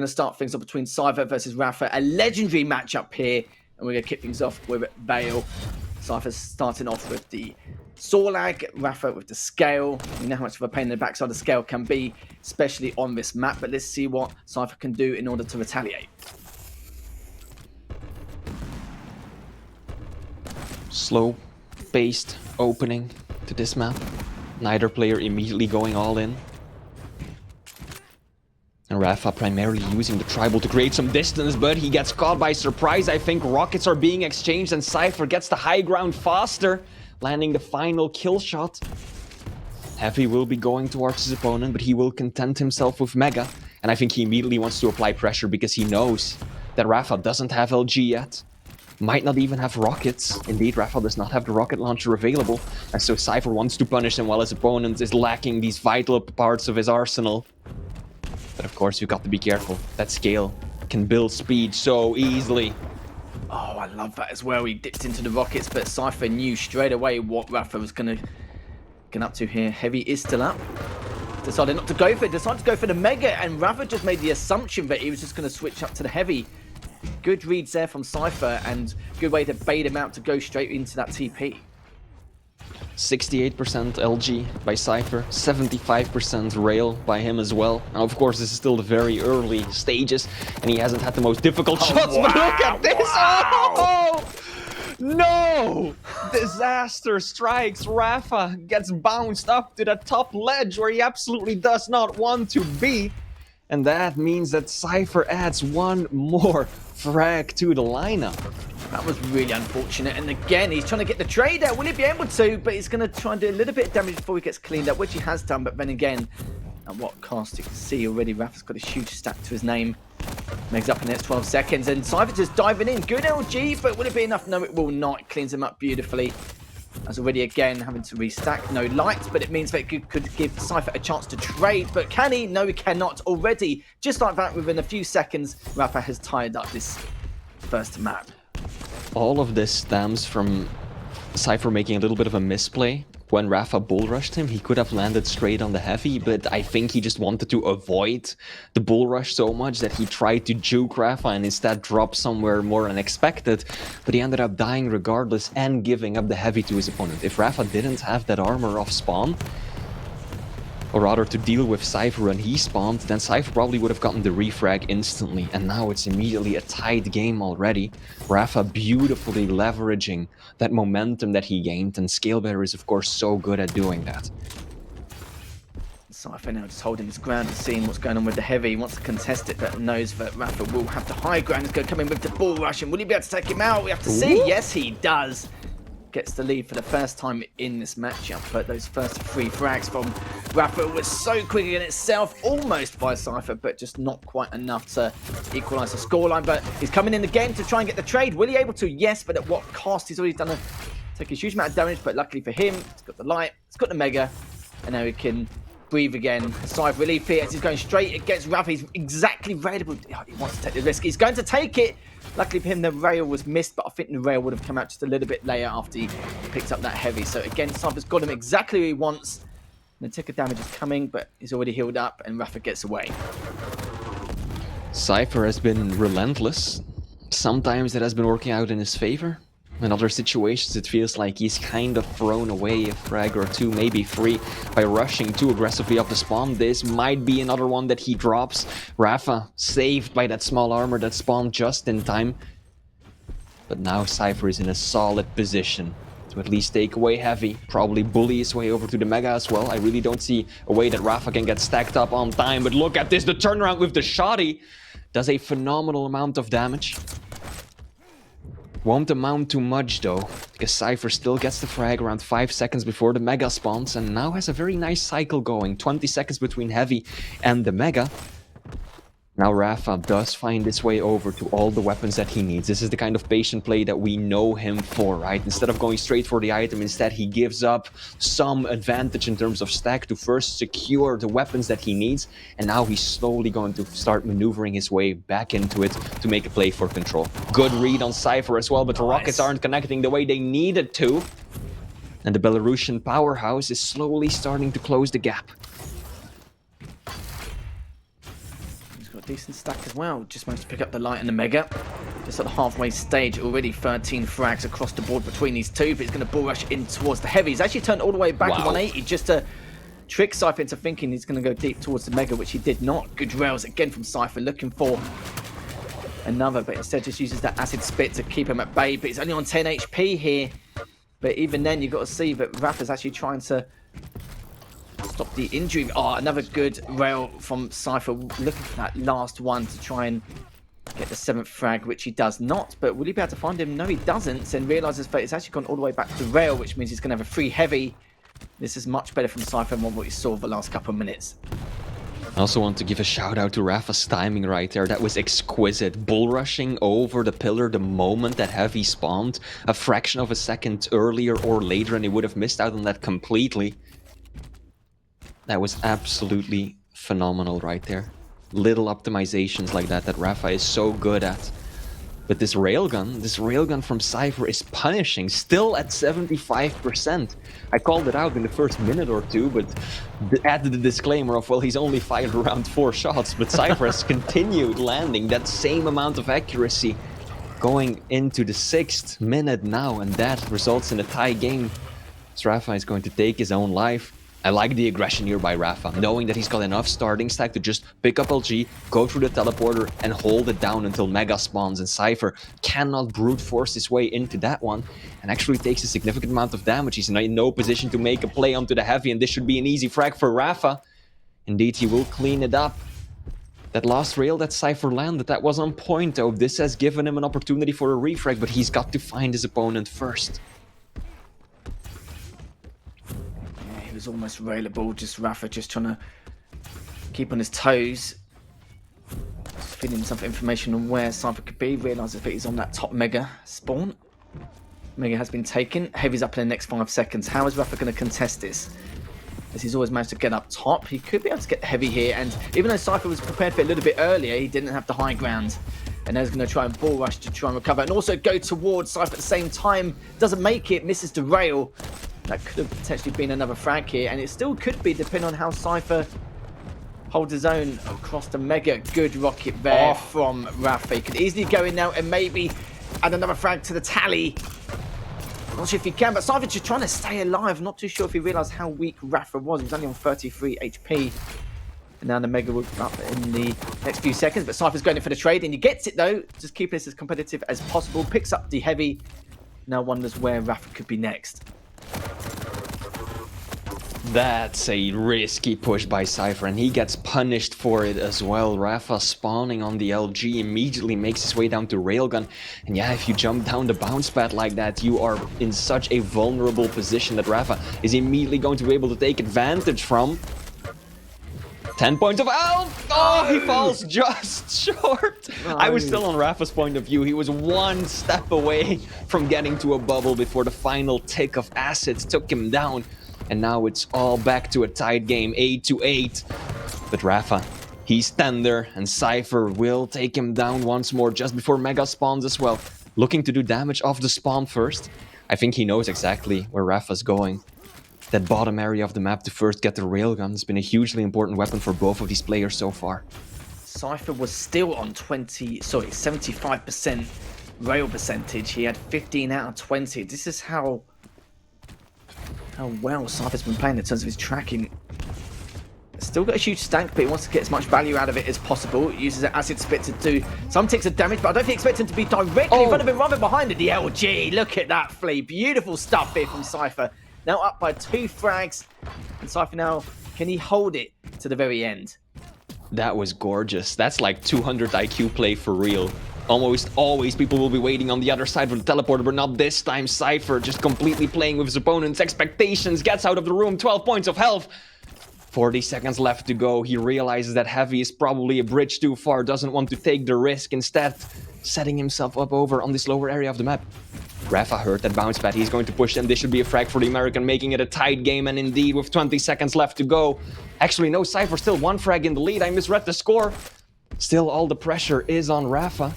Going to start things off between Cipher versus Rafa, a legendary matchup here, and we're going to kick things off with Vale. Cipher's starting off with the Sorlag, Rafa with the Scale. We know how much of a pain in the backside the Scale can be, especially on this map, but let's see what Cipher can do in order to retaliate. Slow-paced opening to this map. Neither player immediately going all in. And Rafa primarily using the tribal to create some distance, but he gets caught by surprise. I think rockets are being exchanged and Cipher gets the high ground faster, landing the final kill shot. Heavy will be going towards his opponent, but he will content himself with Mega. And I think he immediately wants to apply pressure because he knows that Rafa doesn't have LG yet. Might not even have rockets. Indeed, Rafa does not have the rocket launcher available. And so Cipher wants to punish him while his opponent is lacking these vital parts of his arsenal. But of course, you've got to be careful. That Scale can build speed so easily. Oh, I love that as well. He dipped into the rockets, but Cipher knew straight away what Rafa was going to get up to here. Heavy is still up. Decided not to go for it. Decided to go for the Mega, and Rafa just made the assumption that he was just going to switch up to the Heavy. Good reads there from Cipher, and good way to bait him out to go straight into that TP. 68% LG by Cipher, 75% Rail by him as well. Now, of course, this is still the very early stages, and he hasn't had the most difficult shots, wow, but look at this! Wow. Oh! No! Disaster strikes. Rafa gets bounced up to the top ledge where he absolutely does not want to be. And that means that Cipher adds one more frag to the lineup. That was really unfortunate, and again, he's trying to get the trade out. Will he be able to? But he's going to try and do a little bit of damage before he gets cleaned up, which he has done, but then again, at what cost? You can see already Rafa's got a huge stack to his name. Makes up in the next 12 seconds, and Cipher just diving in. Good LG, but will it be enough? No, it will not. It cleans him up beautifully. As already again having to restack. No lights, but it means that it could give Cipher a chance to trade. But can he? No, he cannot. Already, just like that, within a few seconds, Rafa has tied up this first map. All of this stems from Cipher making a little bit of a misplay. When Rafa bull rushed him, he could have landed straight on the Heavy, but I think he just wanted to avoid the bull rush so much that he tried to juke Rafa and instead drop somewhere more unexpected, but he ended up dying regardless and giving up the Heavy to his opponent. If Rafa didn't have that armor off spawn, or rather to deal with Cipher when he spawned, then Cipher probably would have gotten the refrag instantly, and now it's immediately a tied game already. Rafa beautifully leveraging that momentum that he gained, and Scalebearer is of course so good at doing that. Cipher now just holding his ground and seeing what's going on with the Heavy. He wants to contest it, but knows that Rafa will have the high ground. He's going to come in with the bull rush, and will he be able to take him out? We have to see. Yes, he does. Gets the lead for the first time in this matchup, but those first 3 frags from Rafa was so quick in itself, almost by Cipher, but just not quite enough to equalise the scoreline. But he's coming in again to try and get the trade. Will he able to? Yes, but at what cost? He's already done take a huge amount of damage, but luckily for him, he's got the light, he's got the Mega, and now he can breathe again. Cipher relief here as he's going straight against Rafa. He's exactly ready. He wants to take the risk. He's going to take it. Luckily for him, the rail was missed, but I think the rail would have come out just a little bit later after he picked up that Heavy. So again, Cipher's got him exactly where he wants. The tick of damage is coming, but he's already healed up, and Rafa gets away. Cipher has been relentless. Sometimes it has been working out in his favor. In other situations, it feels like he's kind of thrown away a frag or 2, maybe 3, by rushing too aggressively up the spawn. This might be another one that he drops. Rafa saved by that small armor that spawned just in time. But now Cipher is in a solid position to at least take away Heavy, probably bully his way over to the Mega as well. I really don't see a way that Rafa can get stacked up on time, but look at this, the turnaround with the Shoddy does a phenomenal amount of damage. Won't amount to much though, because Cipher still gets the frag around 5 seconds before the Mega spawns, and now has a very nice cycle going, 20 seconds between Heavy and the Mega. Now Rafa does find his way over to all the weapons that he needs. This is the kind of patient play that we know him for, right? Instead of going straight for the item, instead he gives up some advantage in terms of stack to first secure the weapons that he needs, and now he's slowly going to start maneuvering his way back into it to make a play for control. Good read on Cipher as well, but the rockets aren't connecting the way they needed to. And the Belarusian powerhouse is slowly starting to close the gap. decent stack as well. Just managed to pick up the light and the mega. Just at the halfway stage, already 13 frags across the board between these two, but he's going to bull rush in towards the heavy. He's actually turned all the way back to 180 just to trick Cipher into thinking he's going to go deep towards the mega, which he did not. Good rails again from Cipher, looking for another, but instead just uses that acid spit to keep him at bay. But he's only on 10 HP here. But even then, you've got to see that Rafa's actually trying to stop the injury. Oh, another good rail from Cipher, looking for that last one to try and get the 7th frag, which he does not. But will he be able to find him? No, he doesn't. Then realizes that it's actually gone all the way back to rail, which means he's going to have a free heavy. This is much better from Cipher than what we saw the last couple of minutes. I also want to give a shout out to Rafa's timing right there. That was exquisite. Bull rushing over the pillar the moment that heavy spawned. A fraction of a second earlier or later and he would have missed out on that completely. That was absolutely phenomenal right there. Little optimizations like that Rafa is so good at. But this railgun from Cipher is punishing, still at 75%. I called it out in the first minute or two, but added the disclaimer of, well, he's only fired around 4 shots, but Cipher has continued landing that same amount of accuracy going into the 6th minute now, and that results in a tie game. So Rafa is going to take his own life. I like the aggression here by Rafa, knowing that he's got enough starting stack to just pick up LG, go through the teleporter, and hold it down until Mega spawns, and Cipher cannot brute force his way into that one, and actually takes a significant amount of damage. He's in no position to make a play onto the heavy, and this should be an easy frag for Rafa. Indeed, he will clean it up. That last rail that Cipher landed, that was on point though. This has given him an opportunity for a refrag, but he's got to find his opponent first. Was almost railable, just Rafa just trying to keep on his toes, feeding him some information on where Cipher could be. Realizes that he's on that top mega spawn. Mega has been taken. Heavy's up in the next 5 seconds. How is Rafa going to contest this? As he's always managed to get up top, he could be able to get the heavy here, and even though Cipher was prepared for it a little bit earlier, he didn't have the high ground. And now he's going to try and bull rush to try and recover, and also go towards Cipher at the same time. Doesn't make it, misses the rail. That could have potentially been another frag here, and it still could be, depending on how Cipher holds his own across the mega. Good rocket there from Rafa. He could easily go in now and maybe add another frag to the tally. Not sure if he can, but Cipher's just trying to stay alive. Not too sure if he realised how weak Rafa was. He was only on 33 HP. And now the mega will be up in the next few seconds, but Cipher's going in for the trade, and he gets it though. Just keep this as competitive as possible. Picks up the heavy. Now wonders where Rafa could be next. That's a risky push by Cipher, and he gets punished for it as well. Rafa spawning on the LG immediately makes his way down to Railgun. And yeah, if you jump down the bounce pad like that, you are in such a vulnerable position that Rafa is immediately going to be able to take advantage from. 10 points of health! Oh, he falls just short. No. I was still on Rafa's point of view. He was 1 step away from getting to a bubble before the final tick of acids took him down. And now it's all back to a tied game, 8-8. But Rafa, he's tender, and Cipher will take him down once more just before Mega spawns as well. Looking to do damage off the spawn first. I think he knows exactly where Rafa's going. That bottom area of the map to first get the railgun has been a hugely important weapon for both of these players so far. Cipher was still on 75% rail percentage. He had 15 out of 20. This is how well Cipher's been playing in terms of his tracking. Still got a huge stank, but he wants to get as much value out of it as possible. Uses an acid spit to do some ticks of damage, but I don't think expect him to be directly in front of him, rather behind it. The LG, look at that flea. Beautiful stuff here from Cipher. Now up by 2 frags, and Cipher now, can he hold it to the very end? That was gorgeous. That's like 200 IQ play for real. Almost always people will be waiting on the other side of the teleporter, but not this time. Cipher just completely playing with his opponent's expectations, gets out of the room, 12 points of health. 40 seconds left to go. He realizes that heavy is probably a bridge too far, doesn't want to take the risk, instead setting himself up over on this lower area of the map. Rafa heard that bounce pad. He's going to push them. This should be a frag for the American, making it a tight game. And indeed, with 20 seconds left to go. Actually, no, Cipher still 1 frag in the lead. I misread the score. Still, all the pressure is on Rafa.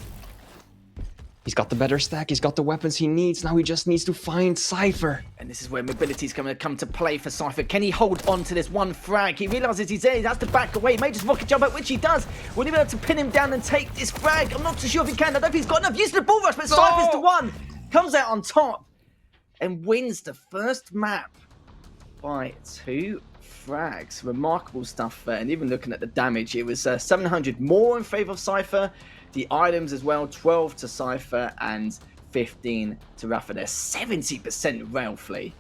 He's got the better stack, he's got the weapons he needs, now he just needs to find Cipher. And this is where mobility is going to come to play for Cipher. Can he hold on to this one frag? He realises he's there, he has to back away. He may just rocket jump out, which he does. Will he be able to pin him down and take this frag? I'm not too sure if he can. I don't think he's got enough use of the bull rush, but Cypher's the one. Comes out on top and wins the first map by 2 frags. Remarkable stuff there. And even looking at the damage, it was 700 more in favour of Cipher. The items as well, 12 to Cipher and 15 to Rafa. They're 70% rail flee.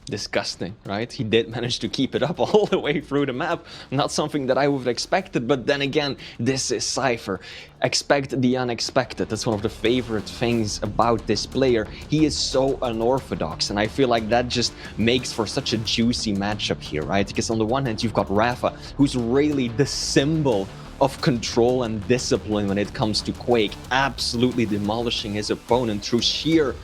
Disgusting, right? He did manage to keep it up all the way through the map. Not something that I would have expected, but then again, this is Cipher. Expect the unexpected. That's one of the favorite things about this player. He is so unorthodox, and I feel like that just makes for such a juicy matchup here, right? Because on the one hand, you've got Rafa, who's really the symbol of control and discipline when it comes to Quake, absolutely demolishing his opponent through sheer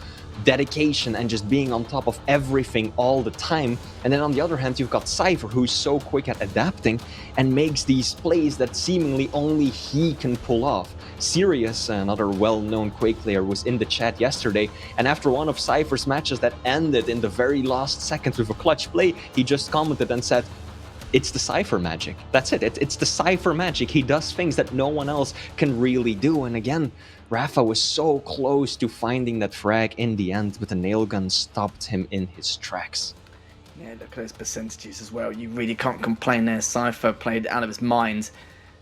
dedication and just being on top of everything all the time. And then on the other hand, you've got Cipher, who's so quick at adapting and makes these plays that seemingly only he can pull off. Sirius, another well-known Quake player, was in the chat yesterday, and after one of Cipher's matches that ended in the very last seconds with a clutch play, he just commented and said, "It's the Cipher magic. That's it. It's the Cipher magic. He does things that no one else can really do." And again, Rafa was so close to finding that frag in the end, but the nail gun stopped him in his tracks. Yeah, look at those percentages as well. You really can't complain there. Cipher played out of his mind,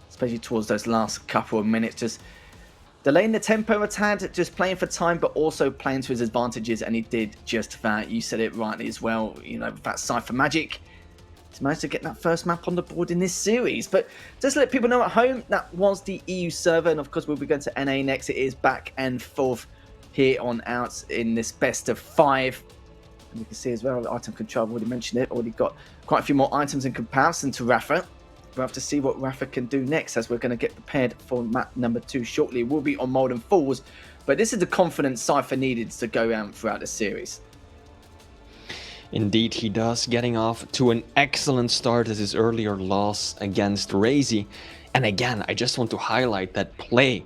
especially towards those last couple of minutes. Just delaying the tempo a tad, just playing for time, but also playing to his advantages, and he did just that. You said it rightly as well. You know, that Cipher magic. He's managed to get that first map on the board in this series. But just to let people know at home, that was the EU server, and of course we'll be going to NA next. It is back and forth here on out in this best of 5. And you can see as well, the item control, I've already mentioned it, already got quite a few more items in comparison to Rafa. We'll have to see what Rafa can do next, as we're going to get prepared for map number 2 shortly. We'll be on Molten Falls, but this is the confidence Cipher needed to go out throughout the series. Indeed he does, getting off to an excellent start as his earlier loss against Razy. And again, I just want to highlight that play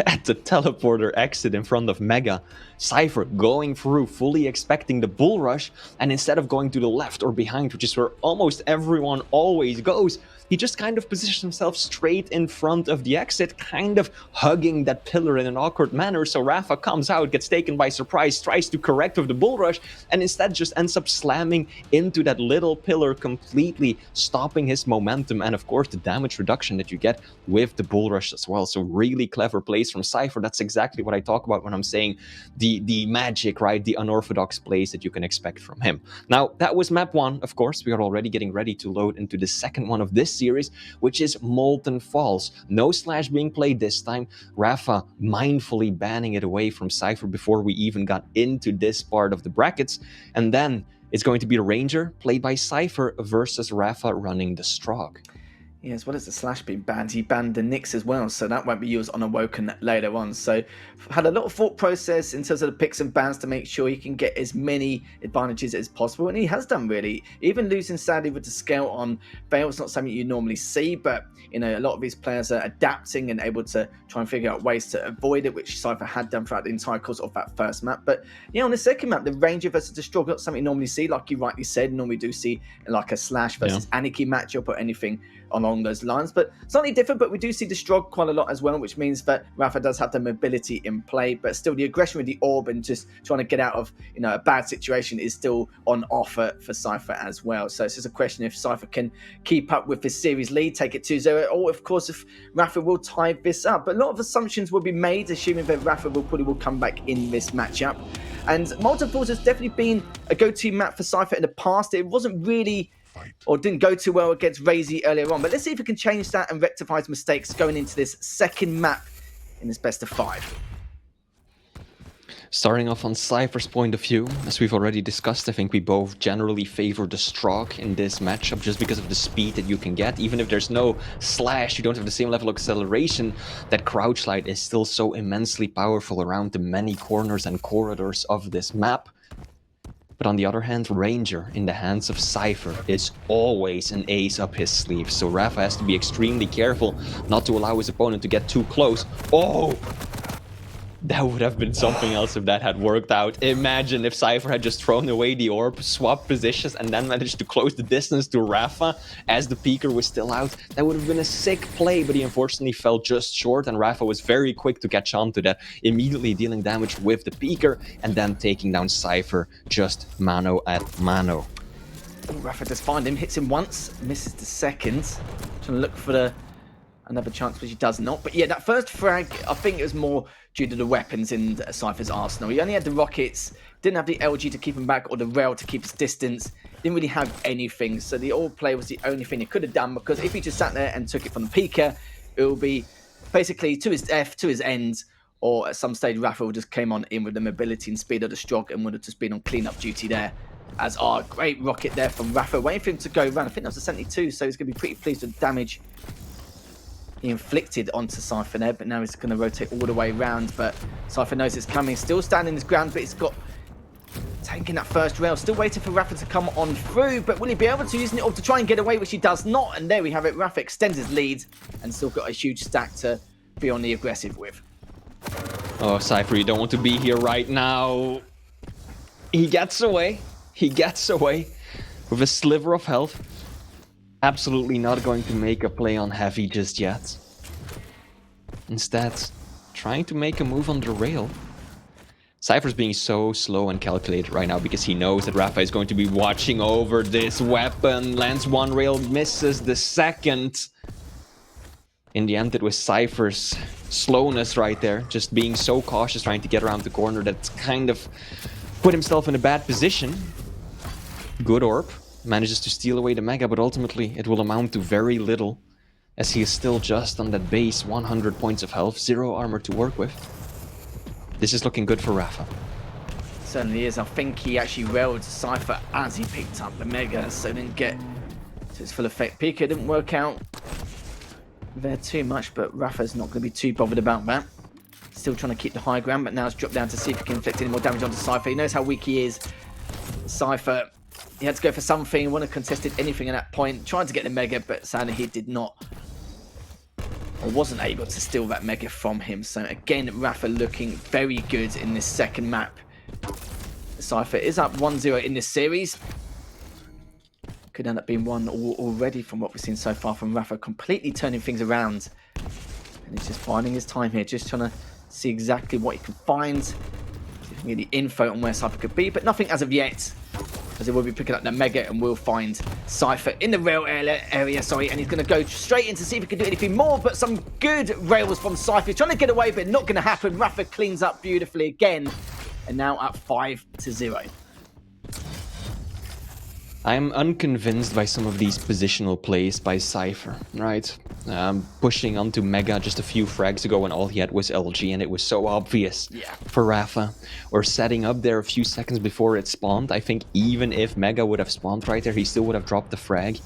at the teleporter exit in front of Mega. Cipher going through, fully expecting the bull rush, and instead of going to the left or behind, which is where almost everyone always goes, he just kind of positions himself straight in front of the exit, kind of hugging that pillar in an awkward manner. So Rafa comes out, gets taken by surprise, tries to correct with the bull rush, and instead just ends up slamming into that little pillar, completely stopping his momentum, and of course the damage reduction that you get with the bull rush as well. So really clever plays from Cipher. That's exactly what I talk about when I'm saying the magic, right? The unorthodox plays that you can expect from him. Now, that was map 1, of course. We are already getting ready to load into the second one of this series, which is Molten Falls. No slash being played this time. Rafa mindfully banning it away from Cipher before we even got into this part of the brackets. And then it's going to be a Ranger played by Cipher versus Rafa running the Strogg. Yeah, as well as the slash being banned, he banned the Nyx as well, so that won't be used on Awoken later on. So had a lot of thought process in terms of the picks and bans to make sure he can get as many advantages as possible, and he has done really. Even losing sadly with the scale on Veil is not something you normally see, but you know, a lot of these players are adapting and able to try and figure out ways to avoid it, which Cipher had done throughout the entire course of that first map. But yeah, on the second map, the Ranger versus the Strogg, not something you normally see, like you rightly said. Normally do see like a slash versus Anarchy matchup or anything along those lines, but slightly different. But we do see the Strogg quite a lot as well, which means that Rafa does have the mobility in play, but still the aggression with the orb and just trying to get out of, you know, a bad situation is still on offer for Cipher as well. So it's just a question if Cipher can keep up with this series lead, take it 2-0, or of course if Rafa will tie this up. But a lot of assumptions will be made, assuming that Rafa probably will come back in this matchup. And Molten Falls has definitely been a go-to map for Cipher in the past. It wasn't really, or didn't go too well against Razy earlier on, but let's see if we can change that and rectify his mistakes going into this second map in this best of 5. Starting off on Cipher's point of view, as we've already discussed, I think we both generally favor the Strogg in this matchup just because of the speed that you can get. Even if there's no slash, you don't have the same level of acceleration, that crouch slide is still so immensely powerful around the many corners and corridors of this map. But on the other hand, Ranger in the hands of Cipher is always an ace up his sleeve, so Rafa has to be extremely careful not to allow his opponent to get too close. Oh! That would have been something else if that had worked out. Imagine if Cipher had just thrown away the orb, swapped positions, and then managed to close the distance to Rafa as the peeker was still out. That would have been a sick play, but he unfortunately fell just short, and Rafa was very quick to catch on to that, immediately dealing damage with the peeker, and then taking down Cipher just mano at mano. Oh, Rafa does find him, hits him once, misses the second. Trying to look for another chance, which he does not. But yeah, that first frag, I think it was more due to the weapons in Cypher's arsenal. He only had the rockets, didn't have the LG to keep him back, or the rail to keep his distance. Didn't really have anything. So the orb play was the only thing he could have done, because if he just sat there and took it from the peeker, it will be basically to his death, to his end, or at some stage Rafa just came on in with the mobility and speed of the Strog and would have just been on cleanup duty there. As our great rocket there from Rafa, waiting for him to go around. I think that was a 72, so he's going to be pretty pleased with the damage he inflicted onto Cipher there, but now he's going to rotate all the way around. But Cipher knows it's coming, still standing his ground, but he's got taking that first rail, still waiting for Rafa to come on through. But will he be able to use it to try and get away, which he does not? And there we have it. Rafa extends his lead and still got a huge stack to be on the aggressive with. Oh, Cipher, you don't want to be here right now. He gets away. He gets away with a sliver of health. Absolutely not going to make a play on Heavy just yet. Instead, trying to make a move on the rail. Cypher's being so slow and calculated right now because he knows that Rafa is going to be watching over this weapon. Lands one rail, misses the second. In the end, it was Cypher's slowness right there. Just being so cautious, trying to get around the corner, that's kind of put himself in a bad position. Good orb. Manages to steal away the Mega, but ultimately it will amount to very little, as he is still just on that base 100 points of health, 0 armor to work with. This is looking good for Rafa. Certainly is. I think he actually railed Cipher as he picked up the Mega, so didn't get to its full effect. Pika didn't work out there too much, but Rafa's not going to be too bothered about that. Still trying to keep the high ground, but now it's dropped down to see if he can inflict any more damage onto Cipher. He knows how weak he is. Cipher, he had to go for something, he wouldn't have contested anything at that point, trying to get the Mega, but sadly he did not, or wasn't able to steal that Mega from him. So again, Rafa looking very good in this second map. Cipher is up 1-0 in this series. Could end up being one already from what we've seen so far from Rafa, completely turning things around. And he's just biding his time here, just trying to see exactly what he can find. See if he can get the info on where Cipher could be, but nothing as of yet, as he will be picking up the Mega and will find Cipher in the rail area, and he's going to go straight in to see if he can do anything more, but some good rails from Cipher, trying to get away, but not going to happen. Rafa cleans up beautifully again, and now at 5-0. I'm unconvinced by some of these positional plays by Cipher, right? Pushing onto Mega just a few frags ago when all he had was LG and it was so obvious for Rafa. Or setting up there a few seconds before it spawned. I think even if Mega would have spawned right there, he still would have dropped the frag.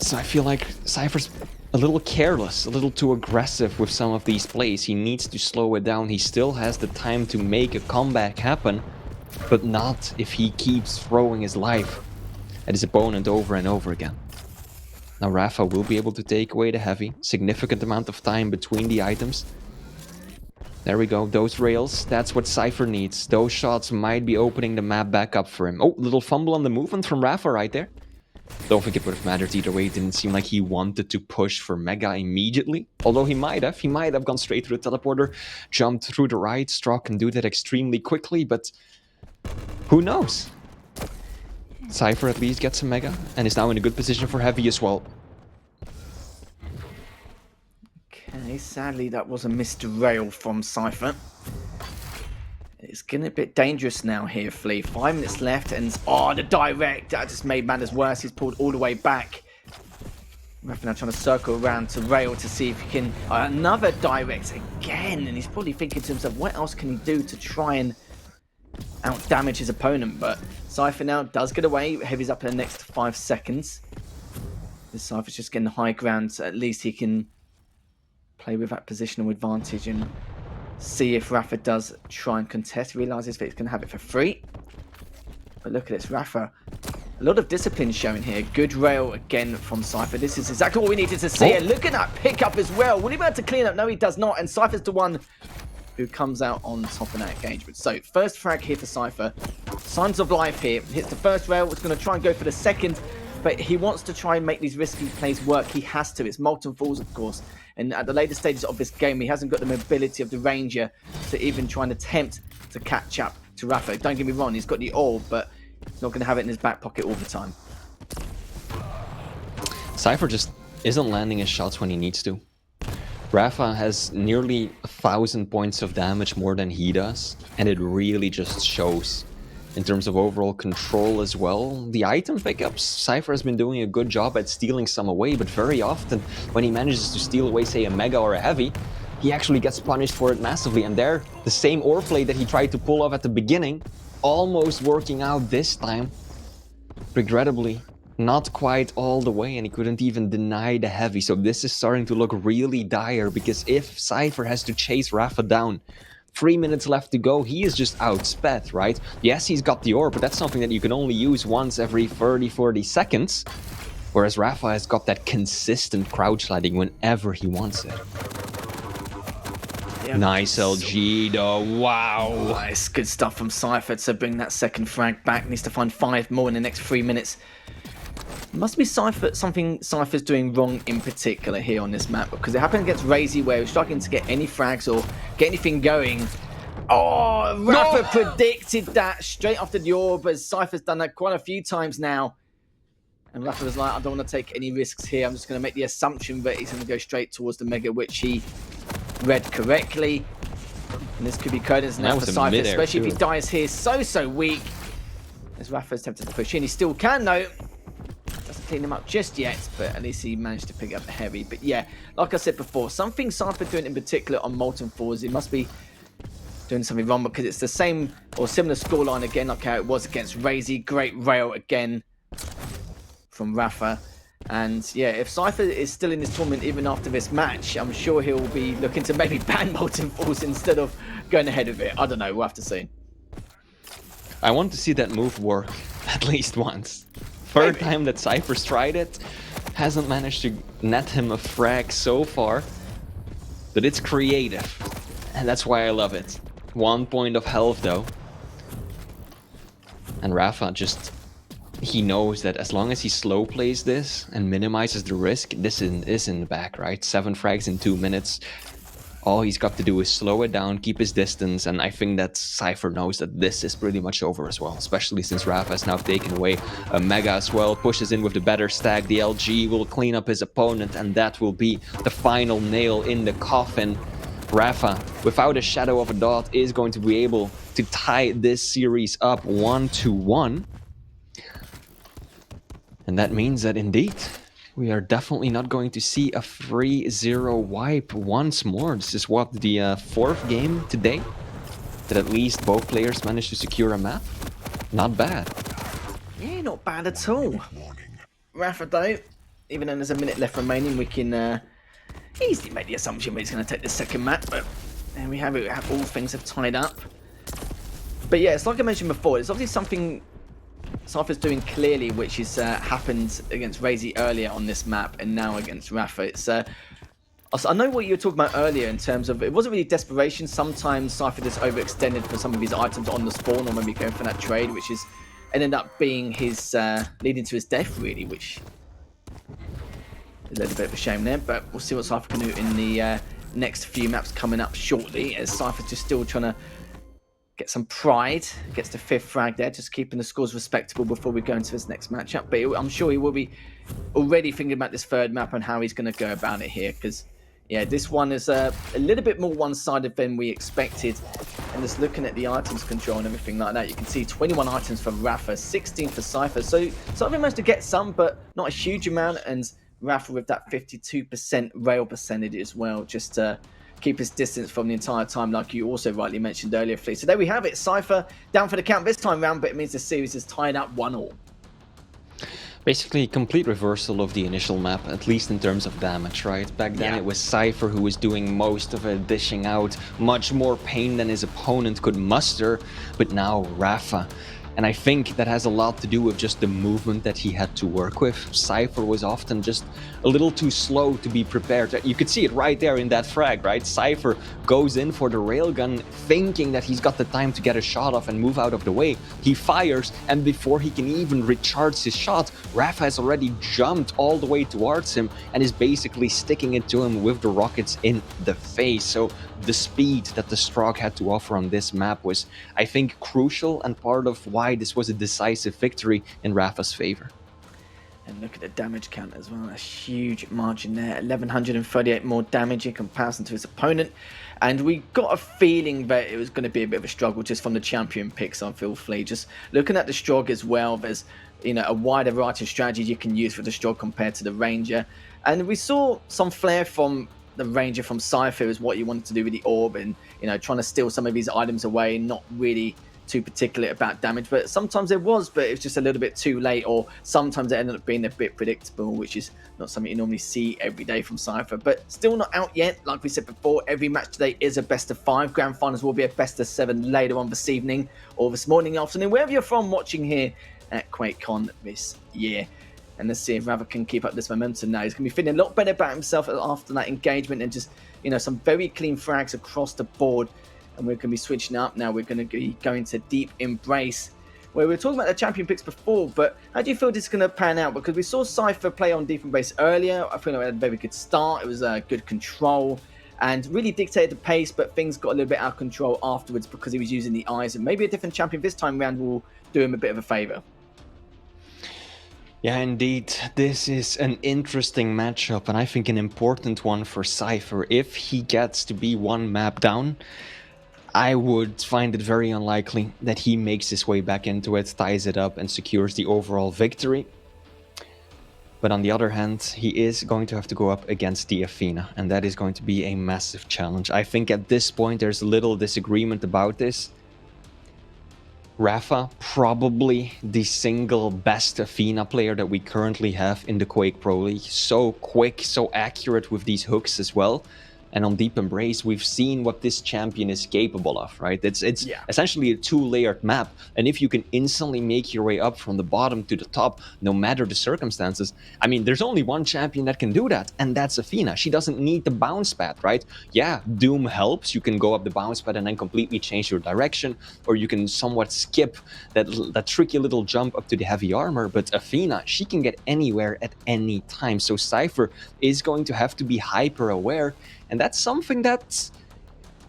So I feel like Cypher's a little careless, a little too aggressive with some of these plays. He needs to slow it down. He still has the time to make a comeback happen. But not if he keeps throwing his life at his opponent over and over again. Now Rafa will be able to take away the Heavy. Significant amount of time between the items. There we go, those rails, that's what Cipher needs. Those shots might be opening the map back up for him. Oh, little fumble on the movement from Rafa right there. Don't think it would have mattered either way. It didn't seem like he wanted to push for Mega immediately. Although he might have. He might have gone straight through the teleporter, jumped through the right. Straw can do that extremely quickly, but who knows? Cipher at least gets a Mega and is now in a good position for Heavy as well. Okay, sadly that was a missed rail from Cipher. It's getting a bit dangerous now here, Flea. 5 minutes left and the direct, that just made matters worse. He's pulled all the way back. Rafa now trying to circle around to rail to see if he can, another direct again, and he's probably thinking to himself, what else can he do to try and out-damage his opponent? But Cipher now does get away. Heavy's up in the next 5 seconds. This Cypher's just getting the high ground, so at least he can play with that positional advantage and see if Rafa does try and contest. Realises that he's going to have it for free. But look at this, Rafa A lot of discipline showing here. Good rail again from Cipher. This is exactly what we needed to see. And look at that pickup as well. Will he be able to clean up? No, he does not. And Cypher's the one who comes out on top in that engagement. So, first frag here for Cipher. Signs of life here. Hits the first rail. It's going to try and go for the second. But he wants to try and make these risky plays work. He has to. It's molten falls, of course. And at the later stages of this game, he hasn't got the mobility of the Ranger to even try and attempt to catch up to Rafa. Don't get me wrong. He's got the orb, but he's not going to have it in his back pocket all the time. Cipher just isn't landing his shots when he needs to. Rafa has nearly 1,000 points of damage more than he does, and it really just shows. In terms of overall control as well, the item pickups, Cipher has been doing a good job at stealing some away, but very often when he manages to steal away, say, a Mega or a Heavy, he actually gets punished for it massively. And there, the same ore play that he tried to pull off at the beginning, almost working out this time. Regrettably, not quite all the way, and he couldn't even deny the Heavy. So this is starting to look really dire, because if Cipher has to chase Rafa down, 3 minutes left to go, he is just outsped, right? Yes, he's got the orb, but that's something that you can only use once every 30-40 seconds. Whereas Rafa has got that consistent crouch sliding whenever he wants it. Yep. Nice LG though, wow. Nice, good stuff from Cipher to bring that second frag back. Needs to find 5 more in the next 3 minutes. Must be something Cypher's doing wrong in particular here on this map, because it happened against Razy where he was struggling to get any frags or get anything going. Oh, Rafa predicted that straight after the orb, as Cypher's done that quite a few times now. And Rafa was like, I don't want to take any risks here. I'm just going to make the assumption that he's going to go straight towards the Mega, which he read correctly. And this could be curtains now for Cipher, especially if he dies here so weak. As Rafa's tempted to push in, he still can though. Doesn't clean him up just yet, but at least he managed to pick up a Heavy. But yeah, like I said before, something Cipher doing in particular on Molten Falls, it must be doing something wrong, because it's the same or similar scoreline again, like how it was against Razy. Great rail again from Rafa. And yeah, if Cipher is still in this tournament even after this match, I'm sure he'll be looking to maybe ban Molten Falls instead of going ahead of it. I don't know, we'll have to see. I want to see that move work at least once. Third time that Cipher's tried it, hasn't managed to net him a frag so far, but it's creative, and that's why I love it. 1 point of health though, and Rafa just, he knows that as long as he slow plays this and minimizes the risk, this is in the back, right? 7 frags in 2 minutes. All he's got to do is slow it down, keep his distance, and I think that Cipher knows that this is pretty much over as well, especially since Rafa has now taken away a Mega as well, pushes in with the better stack. The LG will clean up his opponent, and that will be the final nail in the coffin. Rafa, without a shadow of a doubt, is going to be able to tie this series up 1-1. And that means that indeed, we are definitely not going to see a 3-0 wipe once more. This is what, the 4th game today that at least both players managed to secure a map. Not bad. Yeah, not bad at all. Rafa though, even though there's a minute left remaining, we can easily make the assumption that he's going to take the second map, but there we have it. All things have tied up. But yeah, it's like I mentioned before, it's obviously something Cipher's doing clearly, which is happened against Razy earlier on this map and now against Rafa. It's I know what you were talking about earlier in terms of, it wasn't really desperation. Sometimes Cipher just overextended for some of his items on the spawn, or maybe going for that trade, which is ended up being his leading to his death really, which is a little bit of a shame there. But we'll see what Cipher can do in the next few maps coming up shortly, as Cipher's just still trying to get some pride, gets the 5th frag there, just keeping the scores respectable before we go into this next matchup. But I'm sure he will be already thinking about this 3rd map and how he's going to go about it here, because yeah, this one is a little bit more one-sided than we expected. And just looking at the items control and everything like that, you can see 21 items for Rafa, 16 for Cipher. So Cipher managed to get some, but not a huge amount, and Rafa with that 52% rail percentage as well, just to keep his distance from the entire time, like you also rightly mentioned earlier, Flea. So there we have it. Cipher down for the count this time round, but it means the series is tied up 1-1. Basically, complete reversal of the initial map, at least in terms of damage, right? Back then it was Cipher who was doing most of it, dishing out much more pain than his opponent could muster, but now Rafa. And I think that has a lot to do with just the movement that he had to work with. Cipher was often just a little too slow to be prepared. You could see it right there in that frag, right? Cipher goes in for the railgun thinking that he's got the time to get a shot off and move out of the way. He fires, and before he can even recharge his shot, Rafa has already jumped all the way towards him and is basically sticking it to him with the rockets in the face. So the speed that the Strog had to offer on this map was, I think, crucial and part of why this was a decisive victory in Rafa's favor. And look at the damage count as well, a huge margin there, 1138 more damage in comparison to his opponent. And we got a feeling that it was going to be a bit of a struggle just from the champion picks on Phil Flea. Just looking at the Strog as well, there's a wider variety of strategies you can use for the Strog compared to the Ranger. And we saw some flair from the Ranger from Cipher is what you wanted to do with the orb, and trying to steal some of these items away, not really too particular about damage, but sometimes it was just a little bit too late, or sometimes it ended up being a bit predictable, which is not something you normally see every day from Cipher. But still not out yet. Like we said before, every match today is a best of 5. Grand finals will be a best of 7 later on this evening or this morning, afternoon, wherever you're from watching here at QuakeCon this year. And let's see if Rafa can keep up this momentum now. He's going to be feeling a lot better about himself after that engagement, and just, some very clean frags across the board. And we're going to be switching up now. We're going to be going to Deep Embrace, where we were talking about the champion picks before. But how do you feel this is going to pan out? Because we saw Cipher play on Deep Embrace earlier. I feel like it had a very good start. It was good control and really dictated the pace, but things got a little bit out of control afterwards because he was using the eyes. And maybe a different champion this time around will do him a bit of a favour. Yeah, indeed. This is an interesting matchup, and I think an important one for Cipher. If he gets to be one map down, I would find it very unlikely that he makes his way back into it, ties it up, and secures the overall victory. But on the other hand, he is going to have to go up against the Athena, and that is going to be a massive challenge. I think at this point there's little disagreement about this. Rafa, probably the single best Athena player that we currently have in the Quake Pro League. So quick, so accurate with these hooks as well. And on Deep Embrace, we've seen what this champion is capable of, right? It's essentially a 2-layered map. And if you can instantly make your way up from the bottom to the top, no matter the circumstances, I mean, there's only one champion that can do that, and that's Athena. She doesn't need the bounce pad, right? Yeah, Doom helps. You can go up the bounce pad and then completely change your direction, or you can somewhat skip that tricky little jump up to the heavy armor. But Athena, she can get anywhere at any time. So Cipher is going to have to be hyper aware. And that's something that's...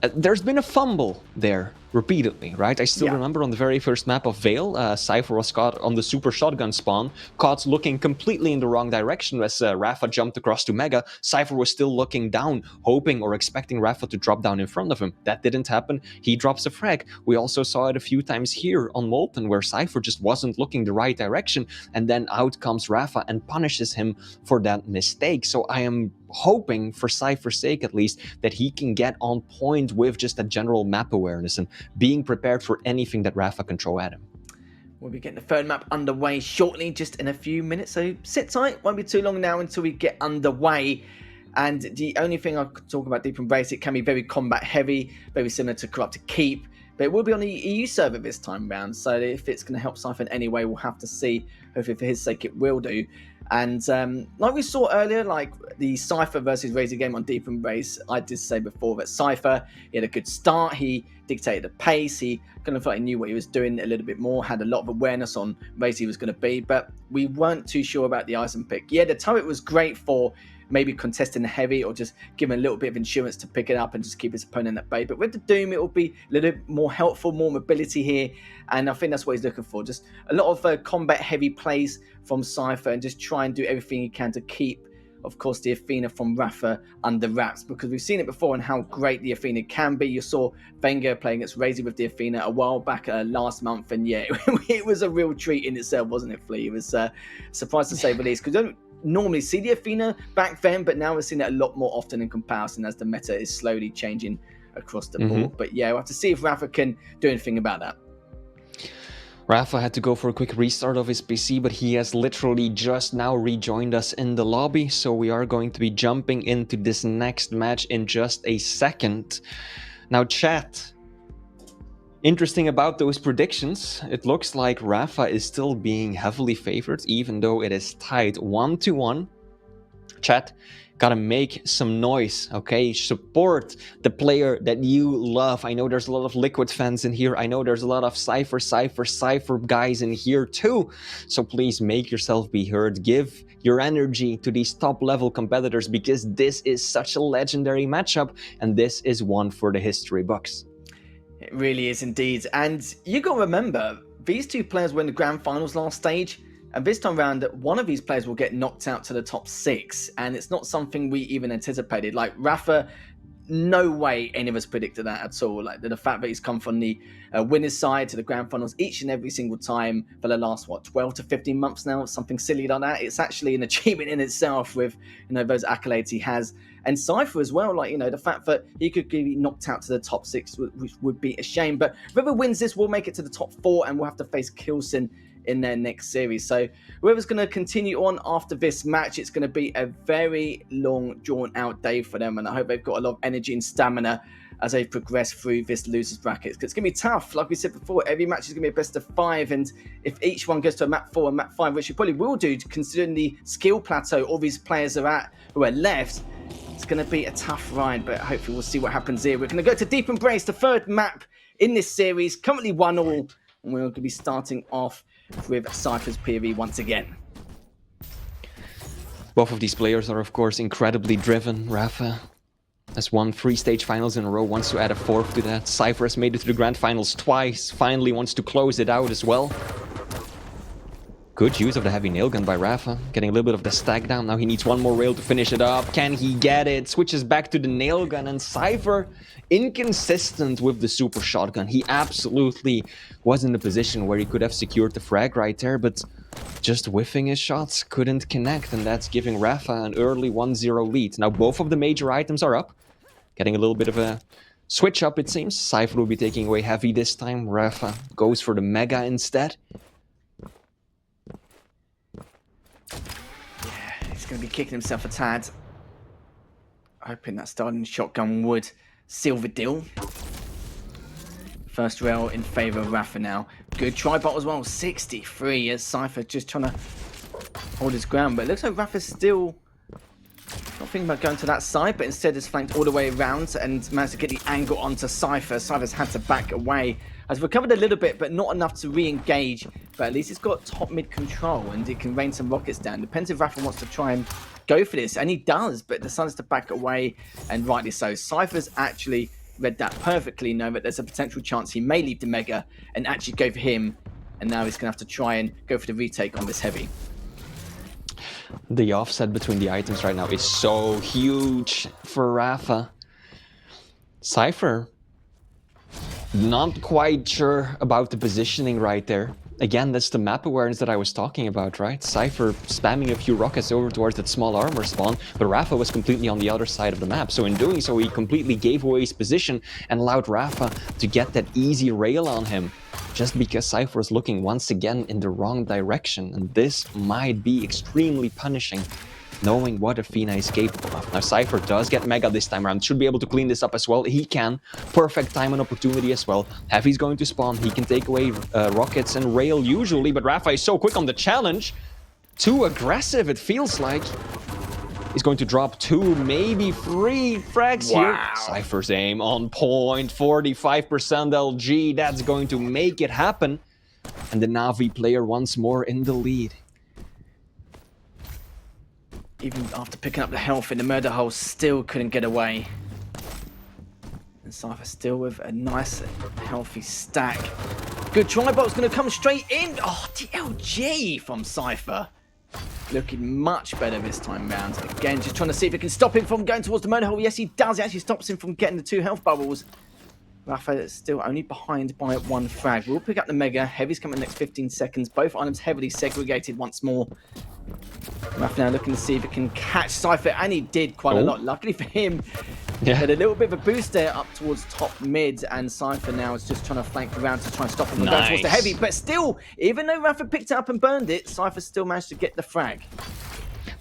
there's been a fumble there repeatedly, right? I still remember on the very first map of Vale, Cipher was caught on the super shotgun spawn, caught looking completely in the wrong direction as Rafa jumped across to Mega. Cipher was still looking down, hoping or expecting Rafa to drop down in front of him. That didn't happen. He drops a frag. We also saw it a few times here on Molten, where Cipher just wasn't looking the right direction, and then out comes Rafa and punishes him for that mistake. So I am hoping, for Cipher's sake at least, that he can get on point with just a general map awareness and being prepared for anything that Rafa can throw at him. We'll be getting the third map underway shortly, just in a few minutes, so sit tight. Won't be too long now until we get underway. And the only thing I could talk about Deep Embrace, it can be very combat heavy, very similar to Corrupted Keep, but it will be on the EU server this time round, so if it's going to help Cipher in any way, we'll have to see. Hopefully for his sake it will do. And like we saw earlier, like the Cipher versus Razor game on Deep Embrace, I did say before that Cipher, he had a good start, he dictated the pace, he kind of felt he knew what he was doing a little bit more, had a lot of awareness on race he was going to be, but we weren't too sure about the Ison pick. Yeah, the turret was great for maybe contesting the heavy or just giving a little bit of insurance to pick it up and just keep his opponent at bay. But with the Doom, it will be a little bit more helpful, more mobility here, and I think that's what he's looking for. Just a lot of combat heavy plays from Cipher and just try and do everything he can to keep, of course, the Athena from Rafa under wraps, because we've seen it before and how great the Athena can be. You saw Wenger playing against Razor with the Athena a while back last month, and yeah, it was a real treat in itself, wasn't it, Flea? It was surprised to say the least, because you don't normally see the Athena back then, but now we're seeing it a lot more often in comparison as the meta is slowly changing across the board. But yeah, we'll have to see if Rafa can do anything about that. Rafa had to go for a quick restart of his PC, but he has literally just now rejoined us in the lobby, so we are going to be jumping into this next match in just a second. Now, chat, Interesting about those predictions, it looks like Rafa is still being heavily favored, even though it is tied 1-1. Chat, gotta make some noise, okay? Support the player that you love. I know there's a lot of Liquid fans in here. I know there's a lot of Cipher guys in here too. So please make yourself be heard. Give your energy to these top-level competitors because this is such a legendary matchup and this is one for the history books. It really is indeed. And you got to remember, these two players were in the grand finals last stage. And this time around, one of these players will get knocked out to the top 6. And it's not something we even anticipated. Like Rafa, no way any of us predicted that at all. Like the fact that he's come from the winner's side to the grand finals each and every single time for the last, 12 to 15 months now, something silly like that. It's actually an achievement in itself with, those accolades he has. And Cipher as well, like, the fact that he could be knocked out to the top 6 which would be a shame. But whoever wins this will make it to the top 4 and we'll have to face Kilson in their next series. So whoever's going to continue on after this match, it's going to be a very long, drawn-out day for them. And I hope they've got a lot of energy and stamina as they progress through this losers bracket. Because it's going to be tough. Like we said before, every match is going to be a best of 5. And if each one goes to a map 4 and map 5, which you probably will do, considering the skill plateau all these players are at who are left, it's going to be a tough ride, but hopefully we'll see what happens here. We're going to go to Deep Embrace, the third map in this series, currently 1-1, and we're going to be starting off with Cipher's POV once again. Both of these players are, of course, incredibly driven. Rafa has won 3 stage finals in a row, wants to add a 4th to that. Cipher has made it to the grand finals twice, finally wants to close it out as well. Good use of the heavy nail gun by Rafa, getting a little bit of the stack down. Now he needs one more rail to finish it up. Can he get it? Switches back to the nail gun, and Cipher inconsistent with the super shotgun. He absolutely was in the position where he could have secured the frag right there, but just whiffing his shots, couldn't connect, and that's giving Rafa an early 1-0 lead. Now both of the major items are up, getting a little bit of a switch up it seems. Cipher will be taking away heavy this time. Rafa goes for the mega instead. He's going to be kicking himself a tad. Hoping that starting shotgun would seal the deal. First rail in favour of Rafa now. Good try bot as well. 63 as Cipher just trying to hold his ground. But it looks like Rafa's still not thinking about going to that side, but instead is flanked all the way around and managed to get the angle onto Cipher. Cipher's had to back away. Has recovered a little bit, but not enough to re-engage. But at least it's got top mid control and it can rain some rockets down. Depends if Rafa wants to try and go for this, and he does, but decides to back away, and rightly so. Cipher's actually read that perfectly, knowing that there's a potential chance he may leave the mega and actually go for him. And now he's going to have to try and go for the retake on this heavy. The offset between the items right now is so huge for Rafa. Cipher, not quite sure about the positioning right there. Again, that's the map awareness that I was talking about, right? Cipher spamming a few rockets over towards that small armor spawn, but Rafa was completely on the other side of the map. So in doing so, he completely gave away his position and allowed Rafa to get that easy rail on him, just because Cipher is looking once again in the wrong direction. And this might be extremely punishing, knowing what Athena is capable of. Now Cipher does get mega this time around, should be able to clean this up as well. He can. Perfect time and opportunity as well. Heavy's going to spawn, he can take away rockets and rail usually, but Rafa is so quick on the challenge. Too aggressive, it feels like. He's going to drop 2, maybe 3 frags here. Cipher's aim on point, 45% LG, that's going to make it happen. And the Na'Vi player once more in the lead. Even after picking up the health in the murder hole, still couldn't get away. And Cipher still with a nice, healthy stack. Good try, bot's going to come straight in. Oh, the LG from Cipher. Looking much better this time round. Again, just trying to see if it can stop him from going towards the murder hole. Yes, he does. It actually stops him from getting the 2 health bubbles. Rafa is still only behind by 1 frag. We'll pick up the mega. Heavy's coming in the next 15 seconds. Both items heavily segregated once more. Rafa now looking to see if it can catch Cipher, and he did quite a lot. Luckily for him, he had a little bit of a boost there up towards top mid, and Cipher now is just trying to flank around to try and stop him from going towards the heavy. But still, even though Rafa picked it up and burned it, Cipher still managed to get the frag.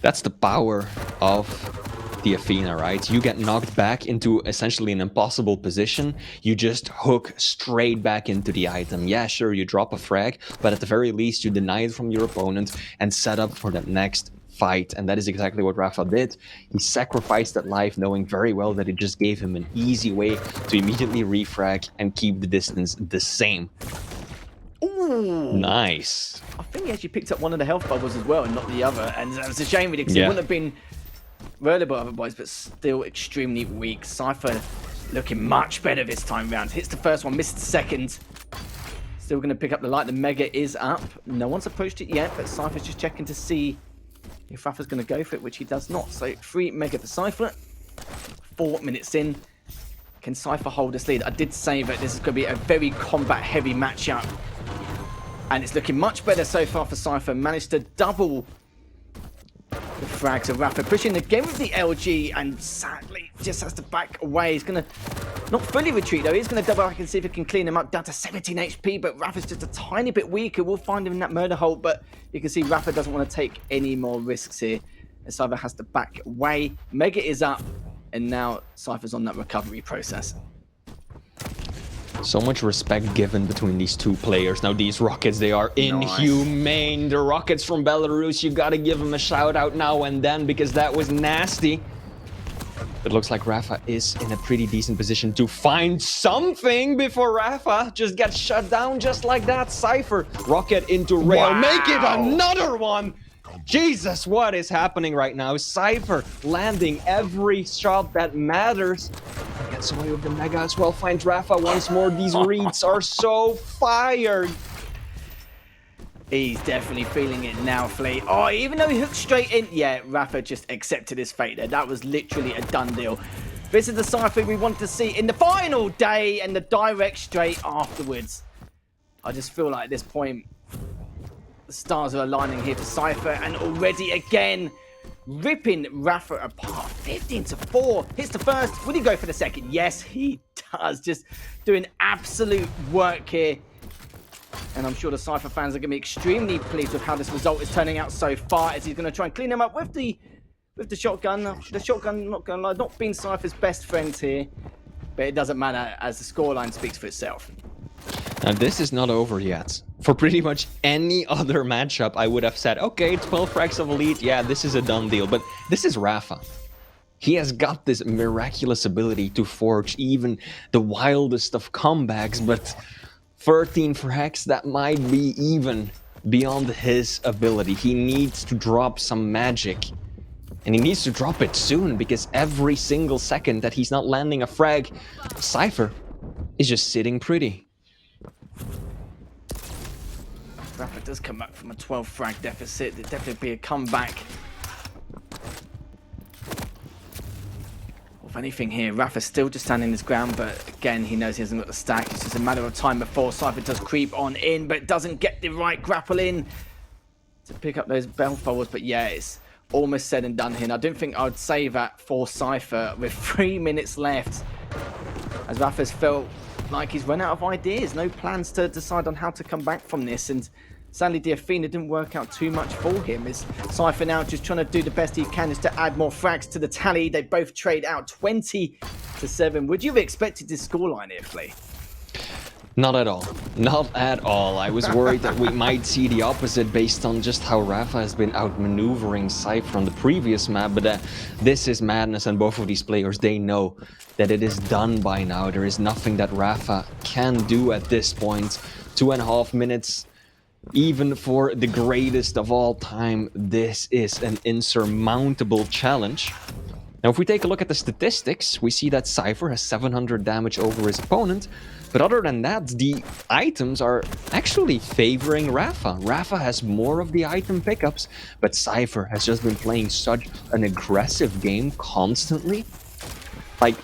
That's the power of the Athena, right? You get knocked back into essentially an impossible position. You just hook straight back into the item. Yeah, sure, you drop a frag, but at the very least, you deny it from your opponent and set up for the next fight. And that is exactly what Rafa did. He sacrificed that life, knowing very well that it just gave him an easy way to immediately refrag and keep the distance the same. Ooh. Nice. I think he actually picked up one of the health bubbles as well and not the other. And it's a shame really, because it wouldn't have been reliable otherwise, but still extremely weak. Cipher looking much better this time round. Hits the first one, misses the second. Still going to pick up the light. The Mega is up. No one's approached it yet, but Cipher's just checking to see if Rafa's going to go for it, which he does not. So 3 Mega for Cipher. 4 minutes in. Can Cipher hold this lead? I did say that this is going to be a very combat-heavy matchup. And it's looking much better so far for Cipher. Managed to double the frags of Rafa. Pushing again with the LG, and sadly just has to back away. He's going to not fully retreat though. He's going to double back and see if he can clean him up down to 17 HP. But Rafa's just a tiny bit weaker. We'll find him in that murder hole. But you can see Rafa doesn't want to take any more risks here. And Cipher has to back away. Mega is up. And now Cipher's on that recovery process. So much respect given between these two players. Now these Rockets, they are inhumane. The Rockets from Belarus, you gotta give them a shout out now and then, because that was nasty. It looks like Rafa is in a pretty decent position to find something before Rafa just gets shut down just like that. Cipher, Rocket into rail, make it another one! Jesus, what is happening right now? Cipher landing every shot that matters. Gets away with the Mega as well. Finds Rafa once more. These reads are so fired. He's definitely feeling it now, Flea. Oh, even though he hooked straight in. Yeah, Rafa just accepted his fate there. That was literally a done deal. This is the Cipher we want to see in the final day and the direct straight afterwards. I just feel like at this point, the stars are aligning here for Cipher, and already again ripping Rafa apart. 15-4. Hits the first. Will he go for the second? Yes, he does. Just doing absolute work here. And I'm sure the Cipher fans are going to be extremely pleased with how this result is turning out so far, as he's going to try and clean them up with the shotgun. The shotgun, not going to lie, not being Cipher's best friends here. But it doesn't matter, as the scoreline speaks for itself. Now this is not over yet. For pretty much any other matchup, I would have said, okay, 12 frags of a lead, yeah, this is a done deal. But this is Rafa. He has got this miraculous ability to forge even the wildest of comebacks, but 13 frags, that might be even beyond his ability. He needs to drop some magic. And he needs to drop it soon, because every single second that he's not landing a frag, Cipher is just sitting pretty. Rafa does come back from a 12 frag deficit. It'd definitely be a comeback. If anything here, Rafa's still just standing his ground, but again, he knows he hasn't got the stack. It's just a matter of time before Cipher does creep on in, but doesn't get the right grapple in to pick up those bell followers. But yeah, it's almost said and done here. And I don't think I would say that for Cipher with 3 minutes left, as Rafa's felt like he's run out of ideas. No plans to decide on how to come back from this. And sadly, the Athena didn't work out too much for him. Is Cipher now just trying to do the best he can just to add more frags to the tally. They both trade out 20-7. Would you have expected this scoreline here, Flea? Not at all. Not at all. I was worried that we might see the opposite based on just how Rafa has been outmaneuvering Cipher on the previous map, but this is madness, and both of these players, they know that it is done by now. There is nothing that Rafa can do at this point. 2.5 minutes, even for the greatest of all time, this is an insurmountable challenge. Now, if we take a look at the statistics, we see that Cipher has 700 damage over his opponent. But other than that, the items are actually favoring Rafa. Rafa has more of the item pickups, but Cipher has just been playing such an aggressive game constantly. Like,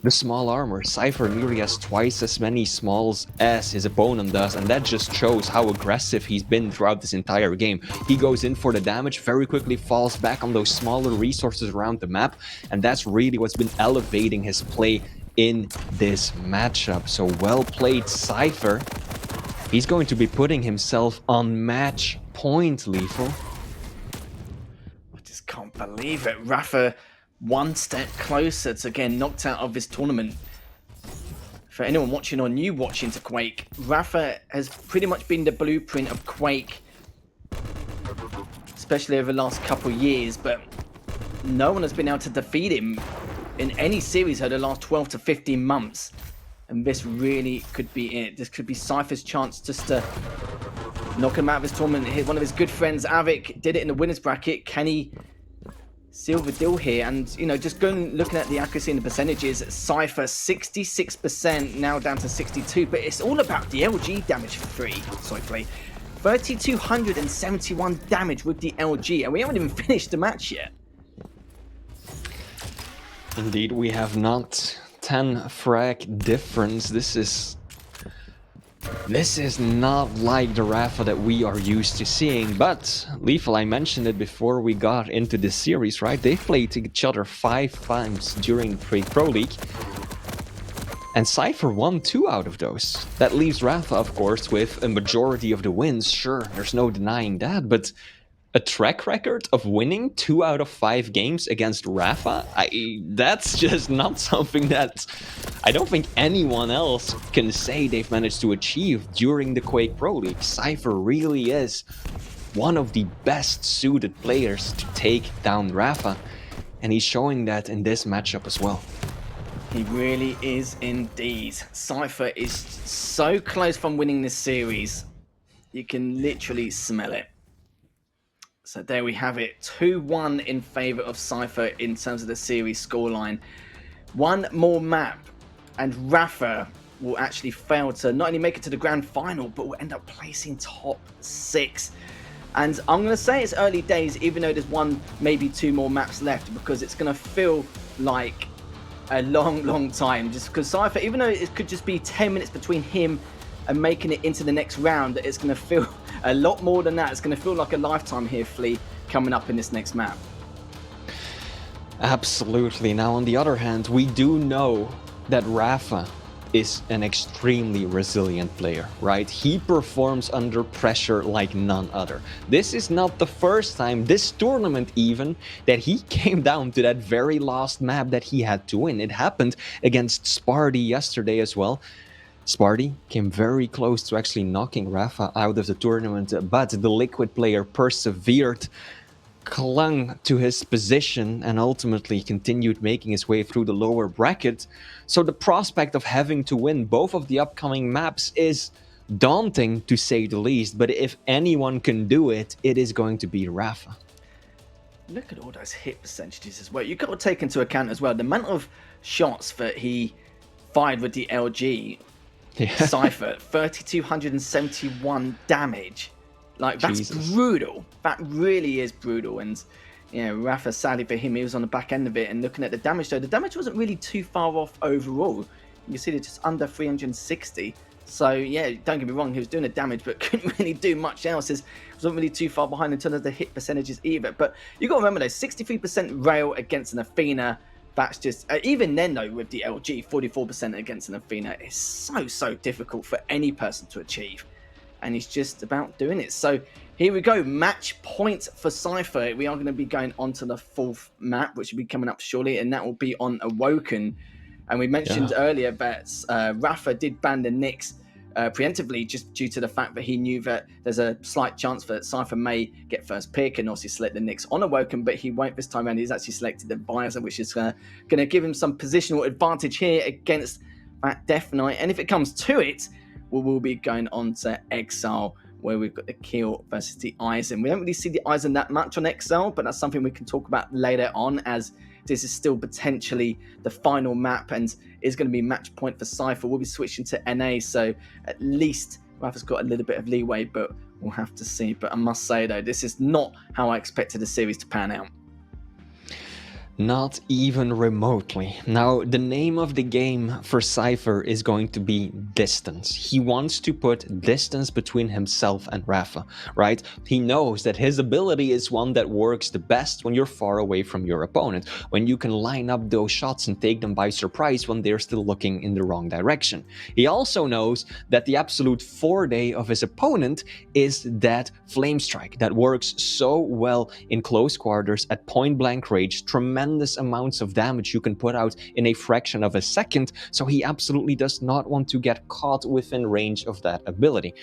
the small armor, Cipher nearly has twice as many smalls as his opponent does, and that just shows how aggressive he's been throughout this entire game. He goes in for the damage, very quickly falls back on those smaller resources around the map, and that's really what's been elevating his play in this matchup. So well played, Cipher. He's going to be putting himself on match point, Lethal. I just can't believe it. Rafa one step closer to getting knocked out of this tournament. For anyone watching or new watching to Quake, Rafa has pretty much been the blueprint of Quake, especially over the last couple of years, but no one has been able to defeat him in any series over the last 12 to 15 months. And this really could be it. This could be Cipher's chance just to knock him out of this tournament. One of his good friends, Avik, did it in the winner's bracket. Can he seal the deal here? And, you know, just looking at the accuracy and the percentages, Cipher 66%, now down to 62. But it's all about the LG damage for free. Sorry, play. 3,271 damage with the LG, and we haven't even finished the match yet. Indeed, we have not. 10 frag difference. This is not like the Rafa that we are used to seeing, but Lethal, I mentioned it before we got into this series, right? They've played each other 5 times during the Quake Pro League, and Cipher won 2 out of those. That leaves Rafa, of course, with a majority of the wins. Sure, there's no denying that, but a track record of winning 2 out of 5 games against Rafa, that's just not something that I don't think anyone else can say they've managed to achieve during the Quake Pro League. Cipher really is one of the best suited players to take down Rafa, and he's showing that in this matchup as well. He really is indeed. Cipher is so close from winning this series. You can literally smell it. So there we have it, 2-1 in favour of Cipher in terms of the series scoreline. One more map, and Rafa will actually fail to not only make it to the grand final, but will end up placing top 6. And I'm going to say it's early days, even though there's 1, maybe 2 more maps left, because it's going to feel like a long time. Just because Cipher, even though it could just be 10 minutes between him and making it into the next round, it's going to feel a lot more than that. It's going to feel like a lifetime here, Flea, coming up in this next map. Absolutely. Now, on the other hand, we do know that Rafa is an extremely resilient player, right? He performs under pressure like none other. This is not the first time this tournament even that he came down to that very last map that he had to win. It happened against Sparty yesterday as well. Sparty came very close to actually knocking Rafa out of the tournament, but the Liquid player persevered, clung to his position, and ultimately continued making his way through the lower bracket. So the prospect of having to win both of the upcoming maps is daunting, to say the least, but if anyone can do it, it is going to be Rafa. Look at all those hit percentages as well. You've got to take into account as well the amount of shots that he fired with the LG. Yeah. Cipher, 3,271 damage. Like, that's Jesus. Brutal. That really is brutal. And, you know, Rafa, sadly for him, he was on the back end of it. And looking at the damage, though, the damage wasn't really too far off overall. You can see it's just under 360. So, yeah, don't get me wrong, he was doing the damage, but couldn't really do much else. He wasn't really too far behind in terms of the hit percentages either. But you got to remember, though, 63% rail against an Athena. That's just, even then though, with the LG, 44% against an Athena is so difficult for any person to achieve. And he's just about doing it. So here we go, match point for Cipher. We are going to be going on to the 4th map, which will be coming up shortly, and that will be on Awoken. And we mentioned earlier that Rafa did ban the Nyx preemptively, just due to the fact that he knew that there's a slight chance that Cipher may get first pick and also select the Nyx on Awoken, but he won't this time around. He's actually selected the Visor, which is going to give him some positional advantage here against that Death Knight. And if it comes to it, we will be going on to Exile, where we've got the Kill versus the Eisen. We don't really see the Eisen that much on Exile, but that's something we can talk about later on, as this is still potentially the final map and is going to be match point for Cipher. We'll be switching to NA, so at least Rafa's got a little bit of leeway, but we'll have to see. But I must say, though, this is not how I expected the series to pan out. Not even remotely. Now, the name of the game for Cipher is going to be distance. He wants to put distance between himself and Rafa, right? He knows that his ability is one that works the best when you're far away from your opponent, when you can line up those shots and take them by surprise when they're still looking in the wrong direction. He also knows that the absolute forte of his opponent is that flame strike that works so well in close quarters at point blank range, tremendous tremendous amounts of damage you can put out in a fraction of a second, so he absolutely does not want to get caught within range of that ability.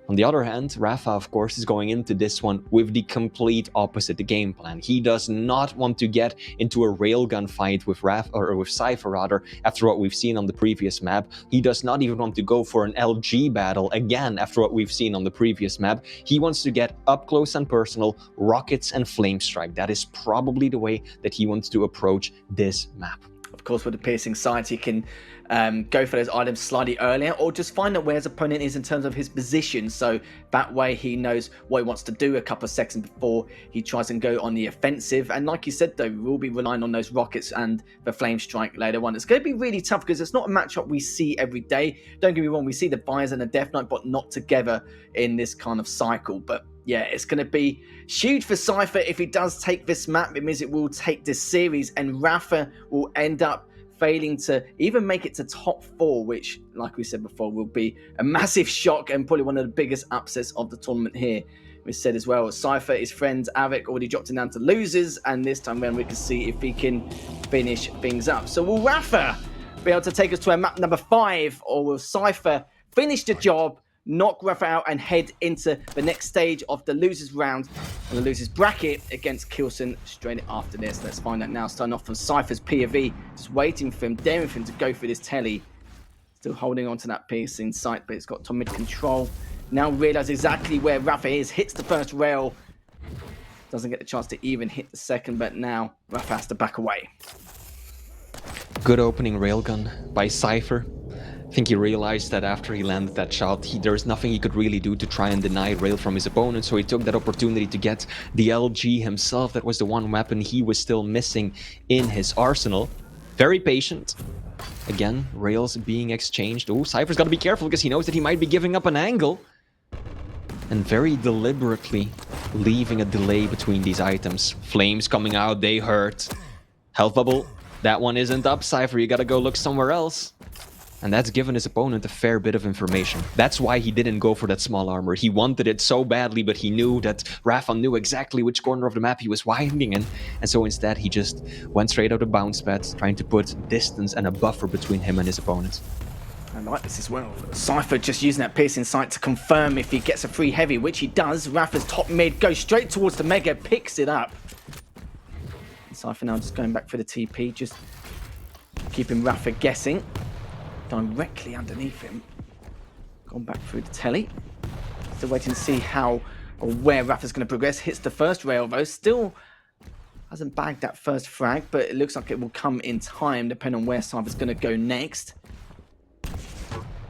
On the other hand, Rafa, of course, is going into this one with the complete opposite game plan. He does not want to get into a railgun fight with with Cipher rather, after what we've seen on the previous map. He does not even want to go for an LG battle again after what we've seen on the previous map. He wants to get up close and personal, rockets and flame strike. That is probably the way that he wants to approach this map. Of course, with the piercing sight, he can go for those items slightly earlier, or just find out where his opponent is in terms of his position, so that way he knows what he wants to do a couple of seconds before he tries and go on the offensive. And like you said though, we'll be relying on those rockets and the flame strike later on. It's going to be really tough because it's not a matchup we see every day. Don't get me wrong, we see the Fires and the Death Knight, but not together in this kind of cycle. But yeah, it's going to be huge for Cipher if he does take this map. It means it will take this series, and Rafa will end up failing to even make it to top 4, which, like we said before, will be a massive shock and probably one of the biggest upsets of the tournament here. We said as well, Cipher, his friend Avik already dropped him down to losers, and this time around we can see if he can finish things up. So will Rafa be able to take us to a map number 5, or will Cipher finish the job, knock Rafa out and head into the next stage of the losers round and the losers bracket against Kilson straight after this? Let's find out now. Starting off from Cipher's POV, just waiting for him, daring for him to go for this telly. Still holding on to that piercing sight, but it's got top mid control. Now realizes exactly where Rafa is, hits the first rail. Doesn't get the chance to even hit the second, but now Rafa has to back away. Good opening railgun by Cipher. I think he realized that after he landed that shot, there's nothing he could really do to try and deny rail from his opponent, so he took that opportunity to get the LG himself. That was the one weapon he was still missing in his arsenal. Very patient. Again, rails being exchanged. Oh, Cypher's got to be careful because he knows that he might be giving up an angle. And very deliberately leaving a delay between these items. Flames coming out, they hurt. Health bubble, that one isn't up, Cipher. You got to go look somewhere else. And that's given his opponent a fair bit of information. That's why he didn't go for that small armor. He wanted it so badly, but he knew that Rafa knew exactly which corner of the map he was hiding in. And so instead, he just went straight out of bounce pads, trying to put distance and a buffer between him and his opponent. I like this as well. Cipher just using that piercing sight to confirm if he gets a free heavy, which he does. Rafa's top mid goes straight towards the Mega, picks it up. Cipher now just going back for the TP, just keeping Rafa guessing. Directly underneath him. Gone back through the telly. Still waiting to see how or where Rafa's going to progress. Hits the first rail though. Still hasn't bagged that first frag, but it looks like it will come in time depending on where Cipher's going to go next.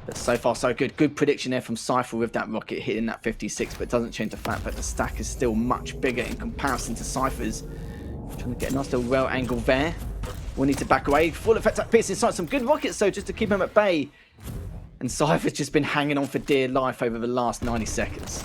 But so far so good. Good prediction there from Cipher with that rocket hitting that 56, but it doesn't change the fact that the stack is still much bigger in comparison to Cipher's. Trying to get a nice little rail angle there. We'll need to back away. Full effect at piercing sight. Some good rockets though, just to keep him at bay. And Cipher's just been hanging on for dear life over the last 90 seconds.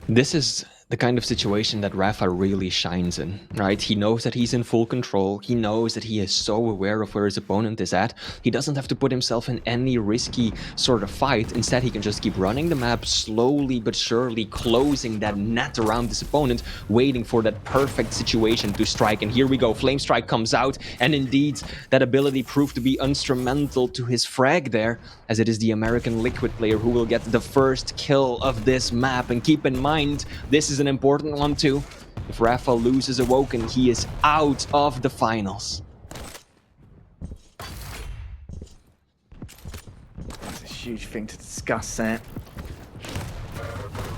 This is the kind of situation that Rafa really shines in, right? He knows that he's in full control. He knows that he is so aware of where his opponent is at. He doesn't have to put himself in any risky sort of fight. Instead, he can just keep running the map slowly but surely, closing that net around his opponent, waiting for that perfect situation to strike. And here we go. Flame Strike comes out. And indeed, that ability proved to be instrumental to his frag there, as it is the American Liquid player who will get the first kill of this map. And keep in mind, this is an important one too. If Rafa loses Awoken, he is out of the finals. That's a huge thing to discuss there.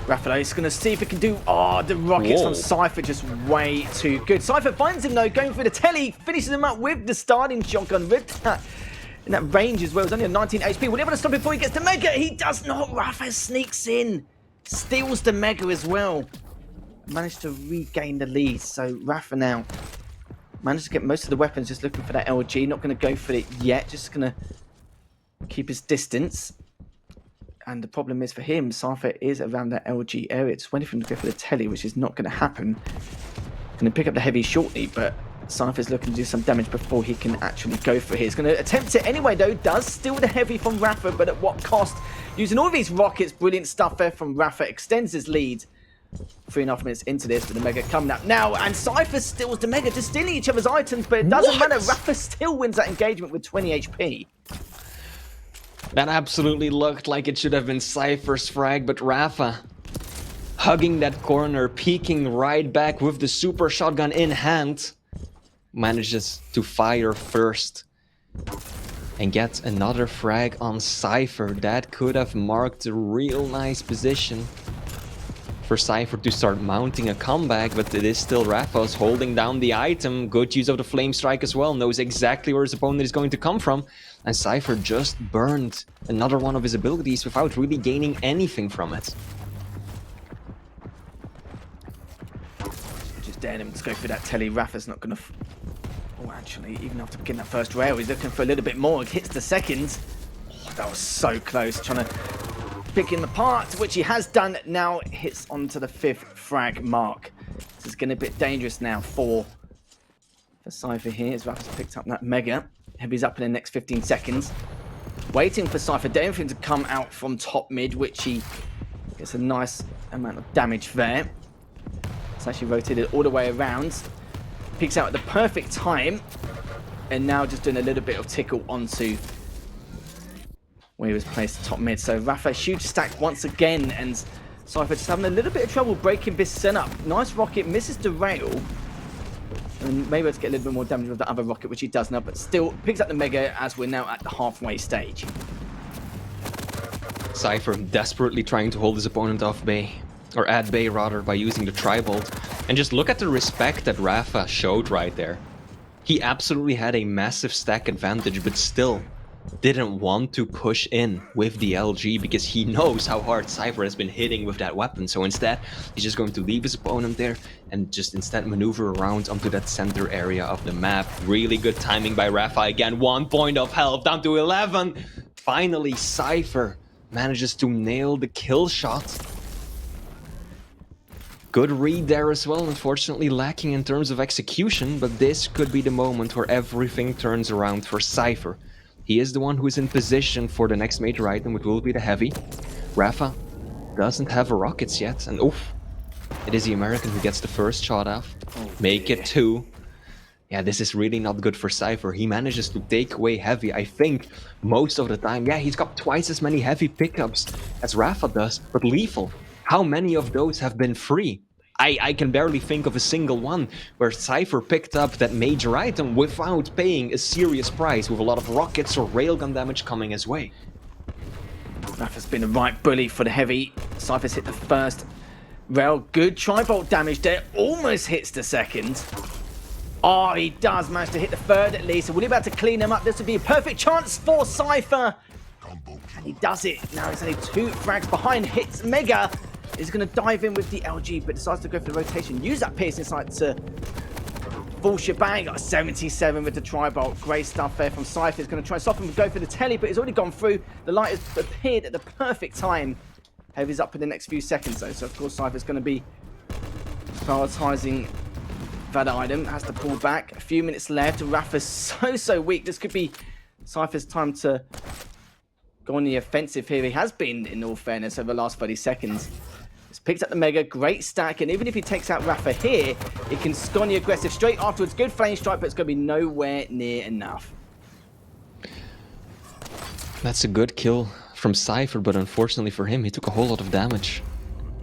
Rafa is going to see if he can do... Oh, the rockets from Cipher just way too good. Cipher finds him though, going for the telly, finishes him up with the starting shotgun, with that in that range as well. It's only a 19 HP. Will he be able to stop before he gets the Mega? He does not. Rafa sneaks in. Steals the Mega as well. Managed to regain the lead. So Rafa now managed to get most of the weapons, just looking for that LG. Not going to go for it yet. Just going to keep his distance. And the problem is for him, Cipher is around that LG area. Just waiting for him to go for the telly, which is not going to happen. Going to pick up the heavy shortly, but Cipher's looking to do some damage before he can actually go for it. He's going to attempt it anyway, though. Does steal the heavy from Rafa, but at what cost? Using all these rockets, brilliant stuff there from Rafa. Extends his lead. 3.5 minutes into this, with the Mega coming up now, and Cipher steals the Mega, just stealing each other's items, but it doesn't matter. Rafa still wins that engagement with 20 HP. That absolutely looked like it should have been Cipher's frag, but Rafa, hugging that corner, peeking right back with the super shotgun in hand, manages to fire first and get another frag on Cipher. That could have marked a real nice position for Cipher to start mounting a comeback, but it is still Rafa's holding down the item. Good use of the Flame Strike as well, knows exactly where his opponent is going to come from, and Cipher just burned another one of his abilities without really gaining anything from it. Just daring him to go for that telly. Rafa's not going to... Oh, actually, even after getting that first rail, he's looking for a little bit more. Hits the second. Oh, that was so close. Trying to pick him apart, which he has done. Now hits onto the 5th frag mark. This is getting a bit dangerous now for Cipher here, as Rafa's picked up that Mega. Heavy's up in the next 15 seconds. Waiting for Cipher, daring for him to come out from top mid, which he gets a nice amount of damage there. It's actually rotated all the way around. Peeks out at the perfect time, and now just doing a little bit of tickle onto where he was placed top mid. So Rafa, huge stack once again, and Cipher just having a little bit of trouble breaking this setup. Nice rocket, misses the rail, and maybe let's get a little bit more damage with the other rocket, which he does now, but still picks up the Mega as we're now at the halfway stage. Cipher desperately trying to hold his opponent off bay, or at bay rather, by using the Tri-Bolt. And just look at the respect that Rafa showed right there. He absolutely had a massive stack advantage, but still didn't want to push in with the LG because he knows how hard Cipher has been hitting with that weapon. So instead, he's just going to leave his opponent there and just instead maneuver around onto that center area of the map. Really good timing by Rafa again. 1 point of health, down to 11. Finally, Cipher manages to nail the kill shot. Good read there as well, unfortunately lacking in terms of execution, but this could be the moment where everything turns around for Cipher. He is the one who is in position for the next major item, which will be the Heavy. Rafa doesn't have a rockets yet, and oof, it is the American who gets the first shot off. Make it 2. Yeah, this is really not good for Cipher. He manages to take away Heavy, I think, most of the time. Yeah, he's got twice as many Heavy pickups as Rafa does, but lethal. How many of those have been free? I can barely think of a single one where Cipher picked up that major item without paying a serious price, with a lot of rockets or railgun damage coming his way. Rafa's been the right bully for the Heavy. Cipher's hit the first rail. Good Tri-Bolt damage there. Almost hits the second. Oh, he does manage to hit the third at least. So will he be able to clean him up? This would be a perfect chance for Cipher. And he does it. Now he's only 2 frags behind. Hits Mega. He's going to dive in with the LG, but decides to go for the rotation. Use that piercing sight to full shebang. Got a 77 with the Tri-Bolt. Great stuff there from Cipher. He's going to try and stop him and go for the telly, but he's already gone through. The light has appeared at the perfect time. Heavy's up in the next few seconds, though. So, of course, Cipher's going to be prioritizing that item. Has to pull back. A few minutes left. Rafa's so weak. This could be Cipher's time to go on the offensive here. He has been, in all fairness, over the last 30 seconds. He's picked up the Mega, great stack, and even if he takes out Rafa here, he can scone aggressive straight afterwards. Good flame strike, but it's going to be nowhere near enough. That's a good kill from Cipher, but unfortunately for him, he took a whole lot of damage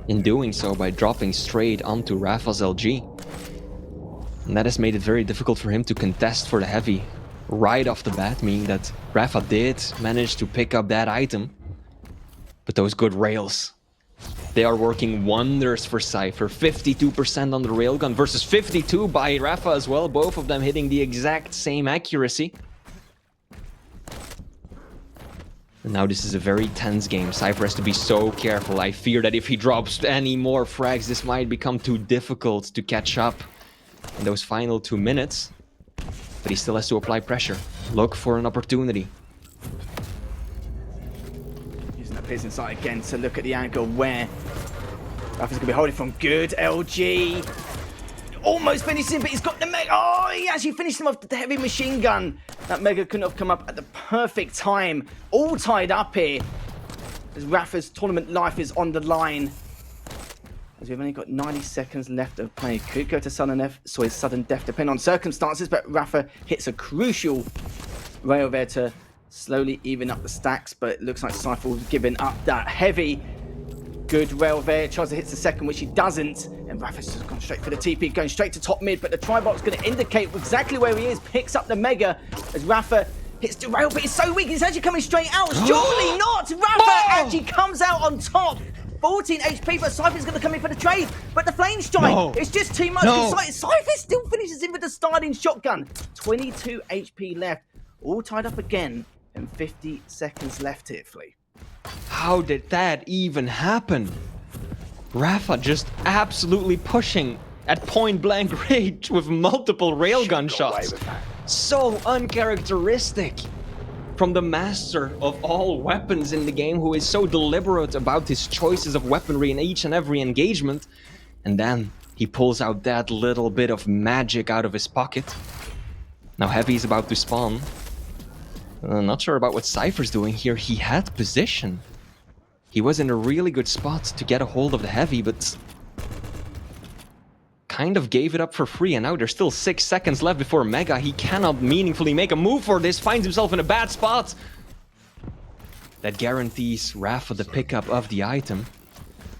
in doing so by dropping straight onto Rafa's LG. And that has made it very difficult for him to contest for the Heavy right off the bat, meaning that Rafa did manage to pick up that item. But those good rails, they are working wonders for Cipher. 52% on the railgun versus 52 by Rafa as well. Both of them hitting the exact same accuracy. And now this is a very tense game. Cipher has to be so careful. I fear that if he drops any more frags, this might become too difficult to catch up in those final 2 minutes. But he still has to apply pressure. Look for an opportunity. Using that piercing sight again to look at the angle where Rafa's going to be holding from. Good LG. Almost finished him, but he's got the Mega. Oh, he actually finished him off with the Heavy machine gun. That Mega couldn't have come up at the perfect time. All tied up here as Rafa's tournament life is on the line. as we've only got 90 seconds left of play. Could go to sudden death, depending on circumstances, but Rafa hits a crucial rail there to slowly even up the stacks, but it looks like Cipher was giving up that heavy. Good rail there. Tries to hit the second, which he doesn't. And Rafa's just gone straight for the TP, going straight to top mid, but the tri-box going to indicate exactly where he is. Picks up the Mega as Rafa hits the rail, but it's so weak. He's actually coming straight out. Surely not. Rafa actually comes out on top. 14 HP, but Cypher's going to come in for the trade. But the flame strike, it's just too much. Cypher still finishes in with the starting shotgun. 22 HP left. All tied up again. And 50 seconds left here, Flea. How did that even happen? Rafa just absolutely pushing at point blank range with multiple railgun shots. So uncharacteristic from the master of all weapons in the game, who is so deliberate about his choices of weaponry in each and every engagement. And then he pulls out that little bit of magic out of his pocket. Now Heavy is about to spawn. Not sure about what Cypher's doing here. He had position. He was in a really good spot to get a hold of the Heavy, but kind of gave it up for free. And now there's still 6 seconds left before Mega. He cannot meaningfully make a move for this. Finds himself in a bad spot. That guarantees Rafa the pickup of the item.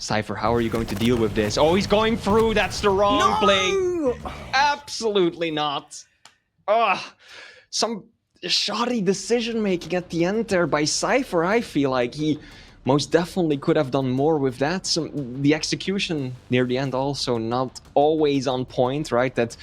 Cipher, how are you going to deal with this? Oh, he's going through. That's the wrong play. Absolutely not. Some shoddy decision making at the end there by Cipher. I feel like he most definitely could have done more with that. The execution near the end also not always on point, right? That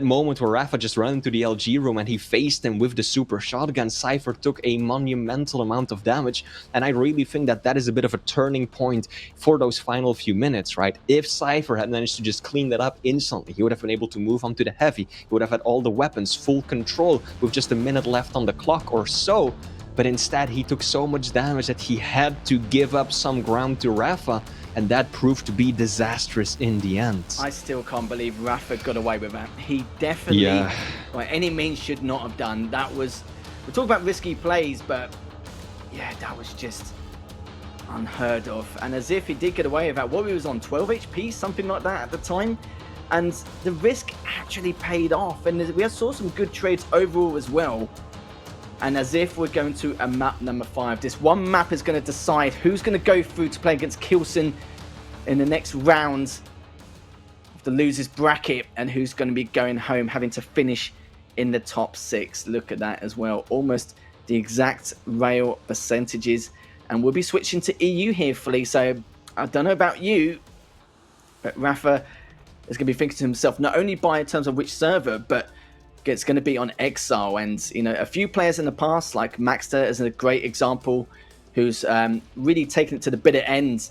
moment where Rafa just ran into the LG room and he faced him with the super shotgun. Cipher took a monumental amount of damage, and I really think that is a bit of a turning point for those final few minutes, right? If Cipher had managed to just clean that up instantly, he would have been able to move on to the Heavy. He would have had all the weapons, full control with just a minute left on the clock or so. But instead, he took so much damage that he had to give up some ground to Rafa, and that proved to be disastrous in the end. I still can't believe Rafa got away with that. He definitely, by any means, should not have done. That was, we're talking about risky plays, but yeah, that was just unheard of. And as if he did get away with that, what he was on, 12 HP, something like that at the time. And the risk actually paid off. And we saw some good trades overall as well. And as if we're going to a map number 5, this one map is going to decide who's going to go through to play against Kilson in the next round of the losers bracket, and who's going to be going home having to finish in the top 6. Look at that as well. Almost the exact rail percentages. And we'll be switching to EU here, Flea. So I don't know about you, but Rafa is going to be thinking to himself, not only by in terms of which server, but it's going to be on Exile. And, you know, a few players in the past, like Maxter is a great example, who's really taken it to the bitter end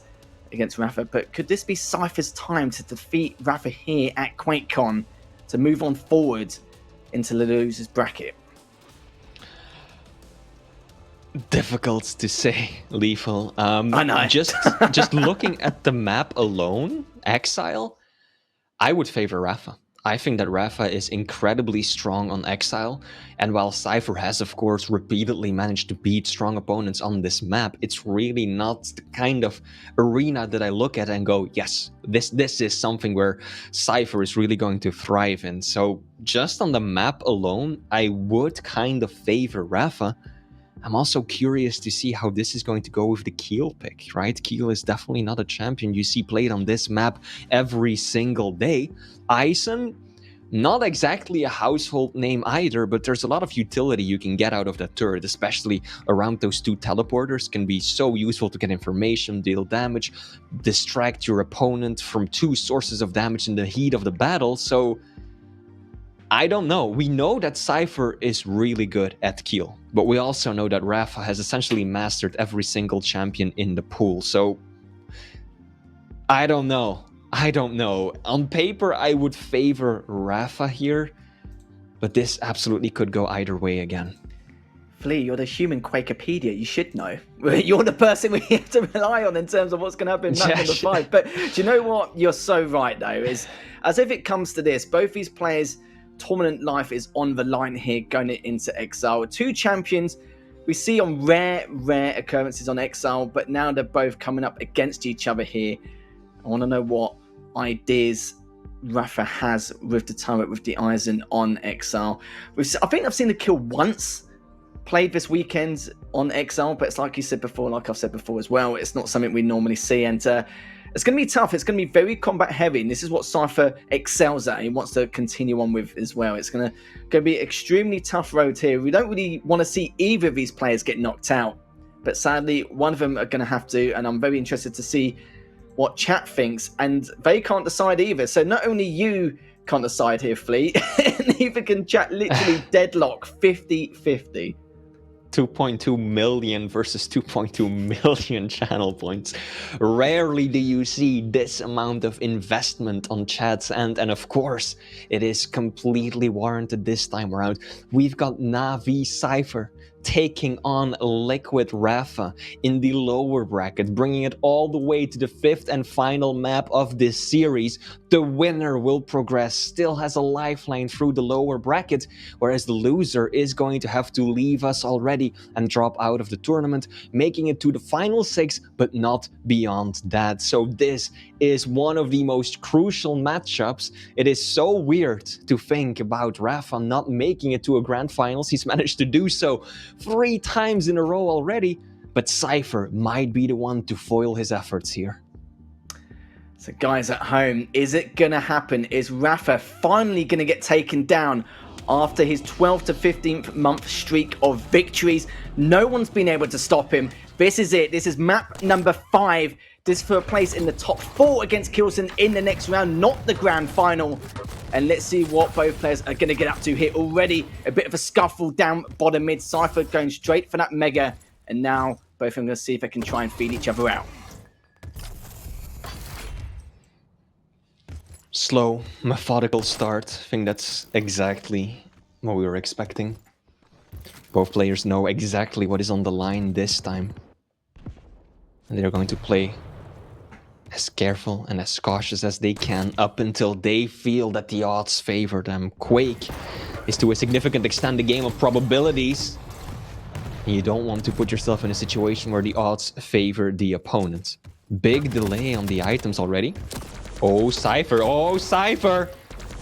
against Rafa. But could this be Cypher's time to defeat Rafa here at QuakeCon to move on forward into the losers bracket? Difficult to say, Lethal. I know. Just looking at the map alone, Exile, I would favor Rafa. I think that Rafa is incredibly strong on Exile, and while Cipher has, of course, repeatedly managed to beat strong opponents on this map, it's really not the kind of arena that I look at and go, yes, this is something where Cipher is really going to thrive in. So just on the map alone, I would kind of favor Rafa. I'm also curious to see how this is going to go with the Keel pick, right? Keel is definitely not a champion you see played on this map every single day. Eisen, not exactly a household name either, but there's a lot of utility you can get out of that turret, especially around those 2 teleporters. Can be so useful to get information, deal damage, distract your opponent from 2 sources of damage in the heat of the battle. So I don't know. We know that Cipher is really good at Keel, but we also know that Rafa has essentially mastered every single champion in the pool. So I don't know. On paper, I would favor Rafa here, but this absolutely could go either way again. Flea, you're the human Quakepedia. You should know. You're the person we have to rely on in terms of what's going to happen in map number 5. But do you know what? You're so right, though. Is as if it comes to this, both these players' tournament life is on the line here going into Exile. 2 champions we see on rare occurrences on Exile, but now they're both coming up against each other here. I want to know what ideas Rafa has with the turret, with the Eisen on Exile. I think I've seen the kill once played this weekend on Exile, but it's like you said before, like I've said before as well, it's not something we normally see, and it's going to be tough. It's going to be very combat heavy, and this is what Cipher excels at and he wants to continue on with as well. It's going to be extremely tough road here. We don't really want to see either of these players get knocked out, but sadly one of them are going to have to, and I'm very interested to see what chat thinks, and they can't decide either. So not only you can't decide here, Fleet, neither can chat. Literally deadlock 50-50. 2.2 million versus 2.2 million channel points. Rarely do you see this amount of investment on chats, and of course it is completely warranted this time around. We've got Na'Vi Cipher taking on Liquid Rafa in the lower bracket, bringing it all the way to the 5th and final map of this series. The winner will progress, still has a lifeline through the lower bracket, whereas the loser is going to have to leave us already and drop out of the tournament, making it to the final 6, but not beyond that. So this is one of the most crucial matchups. It is so weird to think about Rafa not making it to a grand finals. He's managed to do so 3 times in a row already, but Cipher might be the one to foil his efforts here. So guys at home, is it going to happen? Is Rafa finally going to get taken down after his 12th to 15th month streak of victories? No one's been able to stop him. This is it. This is map number 5. This is for a place in the top 4 against Kilson in the next round, not the grand final. And let's see what both players are going to get up to here. Already a bit of a scuffle down bottom mid. Cipher going straight for that Mega. And now both of them going to see if they can try and feed each other out. Slow, methodical start. I think that's exactly what we were expecting. Both players know exactly what is on the line this time. And they're going to play as careful and as cautious as they can up until they feel that the odds favor them. Quake is to a significant extent a game of probabilities. And you don't want to put yourself in a situation where the odds favor the opponent. Big delay on the items already. Oh, Cipher. Oh, Cipher.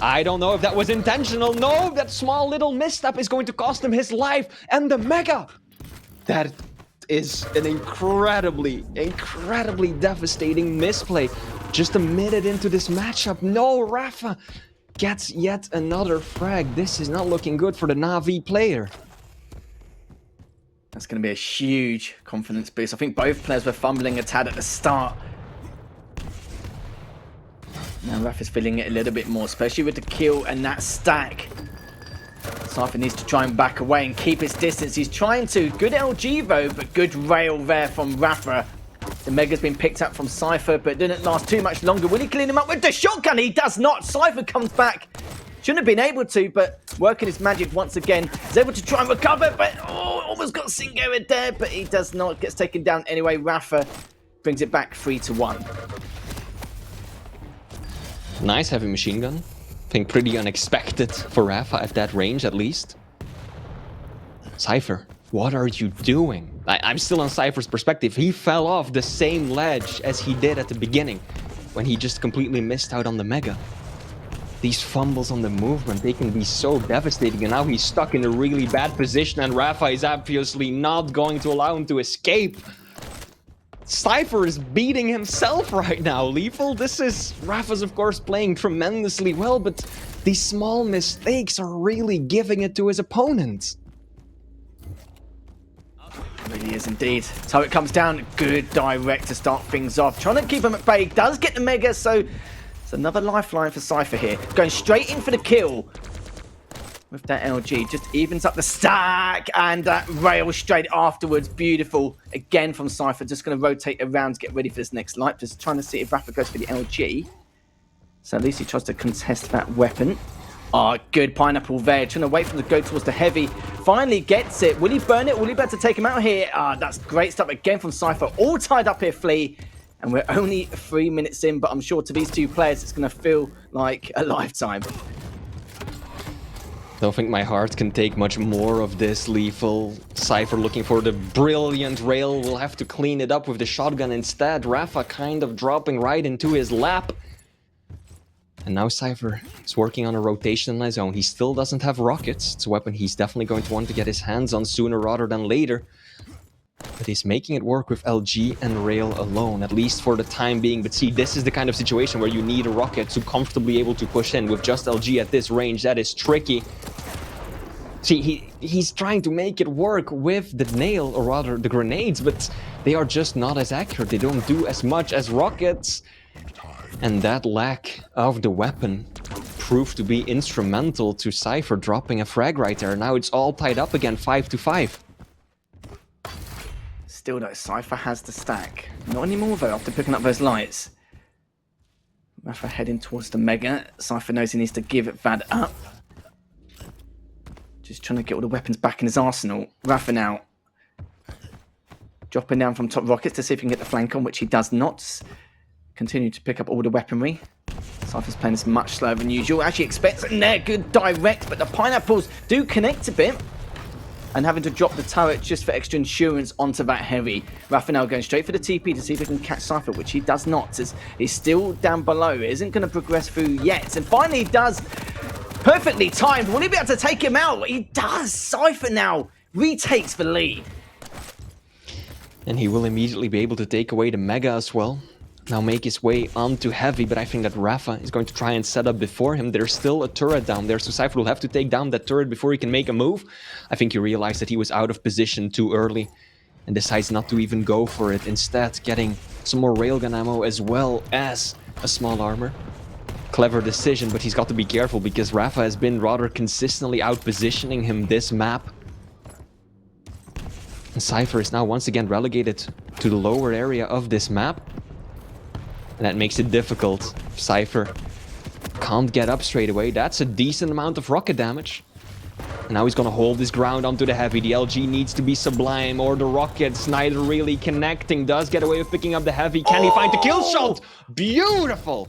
I don't know if that was intentional. No, that small little misstep is going to cost him his life and the Mega. That is an incredibly devastating misplay. Just a minute into this matchup. No, Rafa gets yet another frag. This is not looking good for the Na'Vi player. That's going to be a huge confidence boost. I think both players were fumbling a tad at the start. Now Rafa's feeling it a little bit more, especially with the kill and that stack. Cipher needs to try and back away and keep his distance. He's trying to. Good LG though, but good rail there from Rafa. The Mega's been picked up from Cipher, but didn't last too much longer. Will he clean him up with the shotgun? He does not. Cipher comes back. Shouldn't have been able to, but working his magic once again. He's able to try and recover, but almost got Singo there, but he does not. Gets taken down anyway. Rafa brings it back 3-1. Nice heavy machine gun. I think pretty unexpected for Rafa at that range, at least. Cipher, what are you doing? I'm still on Cipher's perspective. He fell off the same ledge as he did at the beginning, when he just completely missed out on the Mega. These fumbles on the movement, they can be so devastating, and now he's stuck in a really bad position, and Rafa is obviously not going to allow him to escape. Cipher is beating himself right now, Lethal. This is... Rafa's, of course, playing tremendously well, but these small mistakes are really giving it to his opponent. It really is indeed. So it comes down. Good direct to start things off. Trying to keep him at bay. Does get the Mega, so it's another lifeline for Cipher here. Going straight in for the kill. With that LG, just evens up the stack, and that rail straight afterwards. Beautiful. Again from Cipher, just going to rotate around to get ready for this next light. Just trying to see if Rafa goes for the LG. So at least he tries to contest that weapon. Ah, good pineapple there. Trying to wait for him to go towards the heavy. Finally gets it. Will he burn it? Will he be able to take him out here? Ah, that's great stuff again from Cipher. All tied up here, Flea. And we're only 3 minutes in, but I'm sure to these two players, it's going to feel like a lifetime. Don't think my heart can take much more of this, Lethal. Cipher looking for the brilliant rail. Will have to clean it up with the shotgun instead. Rafa kind of dropping right into his lap. And now Cipher is working on a rotation on his own. He still doesn't have rockets. It's a weapon he's definitely going to want to get his hands on sooner rather than later. But he's making it work with LG and Rail alone, at least for the time being. But see, this is the kind of situation where you need a rocket to comfortably able to push in. With just LG at this range, that is tricky. See, he's trying to make it work with the nail, or rather the grenades, but they are just not as accurate. They don't do as much as rockets. And that lack of the weapon proved to be instrumental to Cipher dropping a frag right there. Now it's all tied up again, 5-5. Still though, Cipher has the stack. Not anymore though, after picking up those lights. Rafa heading towards the Mega. Cipher knows he needs to give that up. Just trying to get all the weapons back in his arsenal. Rafa now dropping down from top rockets to see if he can get the flank on, which he does not. Continue to pick up all the weaponry. Cypher's playing this much slower than usual. Actually expects it in there, good direct, but the pineapples do connect a bit. And having to drop the turret just for extra insurance onto that heavy. Rafa now going straight for the TP to see if he can catch Cipher, which he does not, as he's still down below. He isn't going to progress through yet. And finally he does. Perfectly timed. Will he be able to take him out? He does. Cipher now retakes the lead. And he will immediately be able to take away the Mega as well. Now make his way onto heavy, but I think that Rafa is going to try and set up before him. There's still a turret down there, so Cipher will have to take down that turret before he can make a move. I think he realized that he was out of position too early and decides not to even go for it. Instead, getting some more railgun ammo as well as a small armor. Clever decision, but he's got to be careful because Rafa has been rather consistently out-positioning him this map. And Cipher is now once again relegated to the lower area of this map. And that makes it difficult. Cipher can't get up straight away. That's a decent amount of rocket damage. And now he's gonna hold his ground onto the heavy. The LG needs to be sublime, or the rockets neither really connecting. Does get away with picking up the heavy. Can he find the kill shot? Beautiful!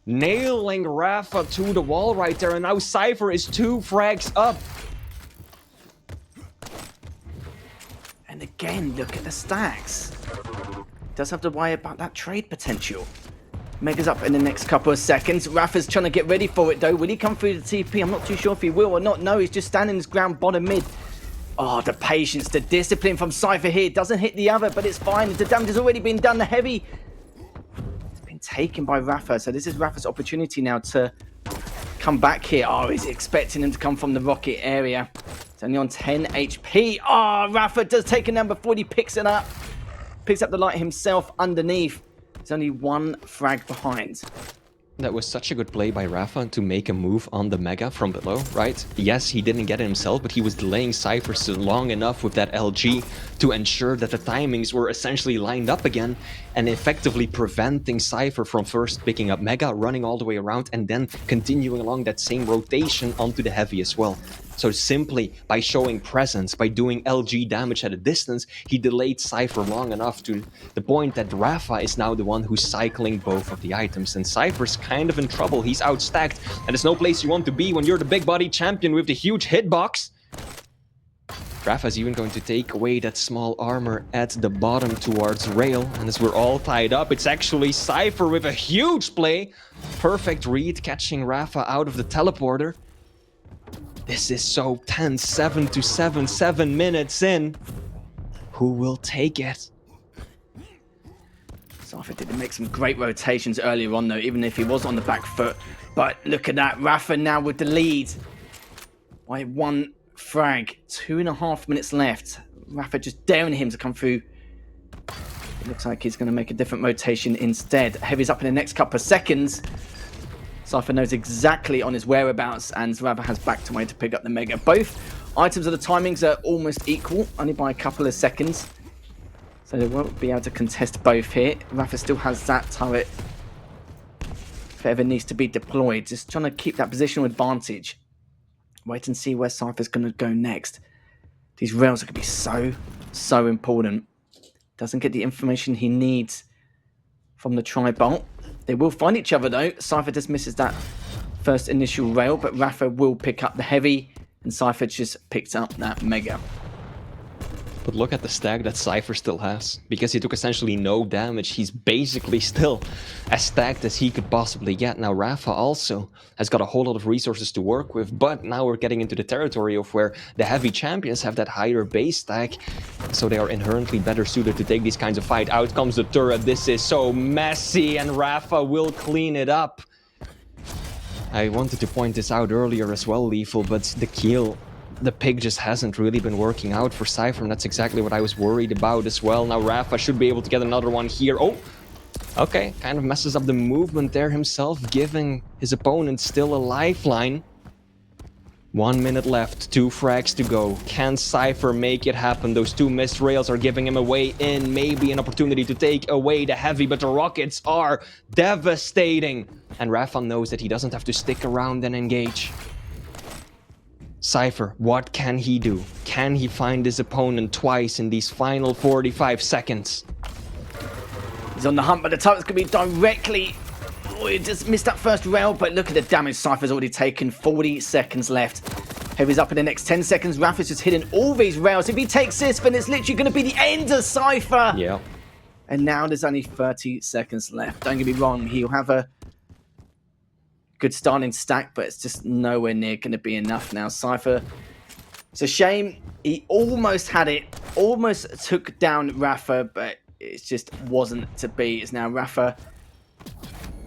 Nailing Rafa to the wall right there. And now Cipher is 2 frags up. And again, look at the stacks. Does have to worry about that trade potential. Mega's up in the next couple of seconds. Rafa's trying to get ready for it though. Will he come through the TP? I'm not too sure if he will or not. No, he's just standing his ground bottom mid. Oh, the patience, the discipline from Cipher here. Doesn't hit the other, but it's fine. The damage has already been done. The heavy has been taken by Rafa. So this is Rafa's opportunity now to come back here. Oh, he's expecting him to come from the rocket area. It's only on 10 HP. Oh, Rafa does take a number 40, picks it up. Picks up the light himself underneath. He's only 1 frag behind. That was such a good play by Rafa to make a move on the Mega from below, right? Yes, he didn't get it himself, but he was delaying Cipher so long enough with that LG to ensure that the timings were essentially lined up again and effectively preventing Cipher from first picking up Mega, running all the way around, and then continuing along that same rotation onto the heavy as well. So simply by showing presence, by doing LG damage at a distance, he delayed Cipher long enough to the point that Rafa is now the one who's cycling both of the items. And Cypher's kind of in trouble. He's outstacked, and there's no place you want to be when you're the big body champion with the huge hitbox. Rafa's even going to take away that small armor at the bottom towards Rail. And as we're all tied up, it's actually Cipher with a huge play. Perfect read, catching Rafa out of the teleporter. This is so tense, 7 minutes in. Who will take it? Cipher did make some great rotations earlier on though, even if he was on the back foot. But look at that, Rafa now with the lead. By 1 frag, 2.5 minutes left. Rafa just daring him to come through. It looks like he's going to make a different rotation instead. Heavy's up in the next couple of seconds. Cipher knows exactly on his whereabouts, and Rafa has backed away to pick up the Mega. Both items of the timings are almost equal, only by a couple of seconds. So they won't be able to contest both here. Rafa still has that turret if it ever needs to be deployed. Just trying to keep that positional advantage. Wait and see where Cypher's going to go next. These rails are going to be so important. Doesn't get the information he needs from the tri-bolt. They will find each other though. Cipher just misses that first initial rail, but Rafa will pick up the heavy, and Cipher just picked up that Mega. But look at the stack that Cipher still has. Because he took essentially no damage, he's basically still as stacked as he could possibly get. Now Rafa also has got a whole lot of resources to work with, but now we're getting into the territory of where the heavy champions have that higher base stack, so they are inherently better suited to take these kinds of fight. Out comes the turret, this is so messy, and Rafa will clean it up. I wanted to point this out earlier as well, Lethal, but the kill, the pick just hasn't really been working out for Cipher, and that's exactly what I was worried about as well. Now Rafa should be able to get another one here. Oh, okay, kind of messes up the movement there himself, giving his opponent still a lifeline. 1 minute left, 2 frags to go. Can Cipher make it happen? Those 2 missed rails are giving him a way in, maybe an opportunity to take away the heavy, but the rockets are devastating. And Rafa knows that he doesn't have to stick around and engage. Cipher, what can he do? Can he find his opponent twice in these final 45 seconds? He's on the hunt, but the turret's going to be directly... Oh, he just missed that first rail, but look at the damage Cipher's already taken. 40 seconds left. Heavy's up in the next 10 seconds. Rafa's just hitting all these rails. If he takes this, then it's literally going to be the end of Cipher. Yeah. And now there's only 30 seconds left. Don't get me wrong, he'll have a good starting stack, but it's just nowhere near going to be enough now. Cipher, it's a shame. He almost had it, almost took down Rafa, but it just wasn't to be. It's now Rafa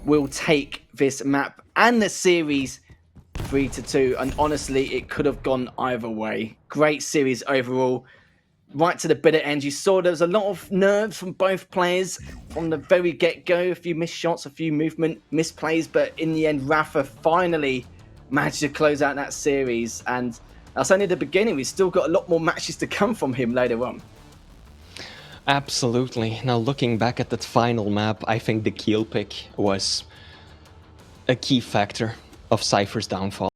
will take this map and the series 3-2, and honestly, it could have gone either way. Great series overall. Right to the bitter end, you saw there was a lot of nerves from both players from the very get-go. A few missed shots, a few movement misplays, but in the end, Rafa finally managed to close out that series, and that's only the beginning. We've still got a lot more matches to come from him later on. Absolutely. Now looking back at that final map, I think the kill pick was a key factor of Cipher's downfall.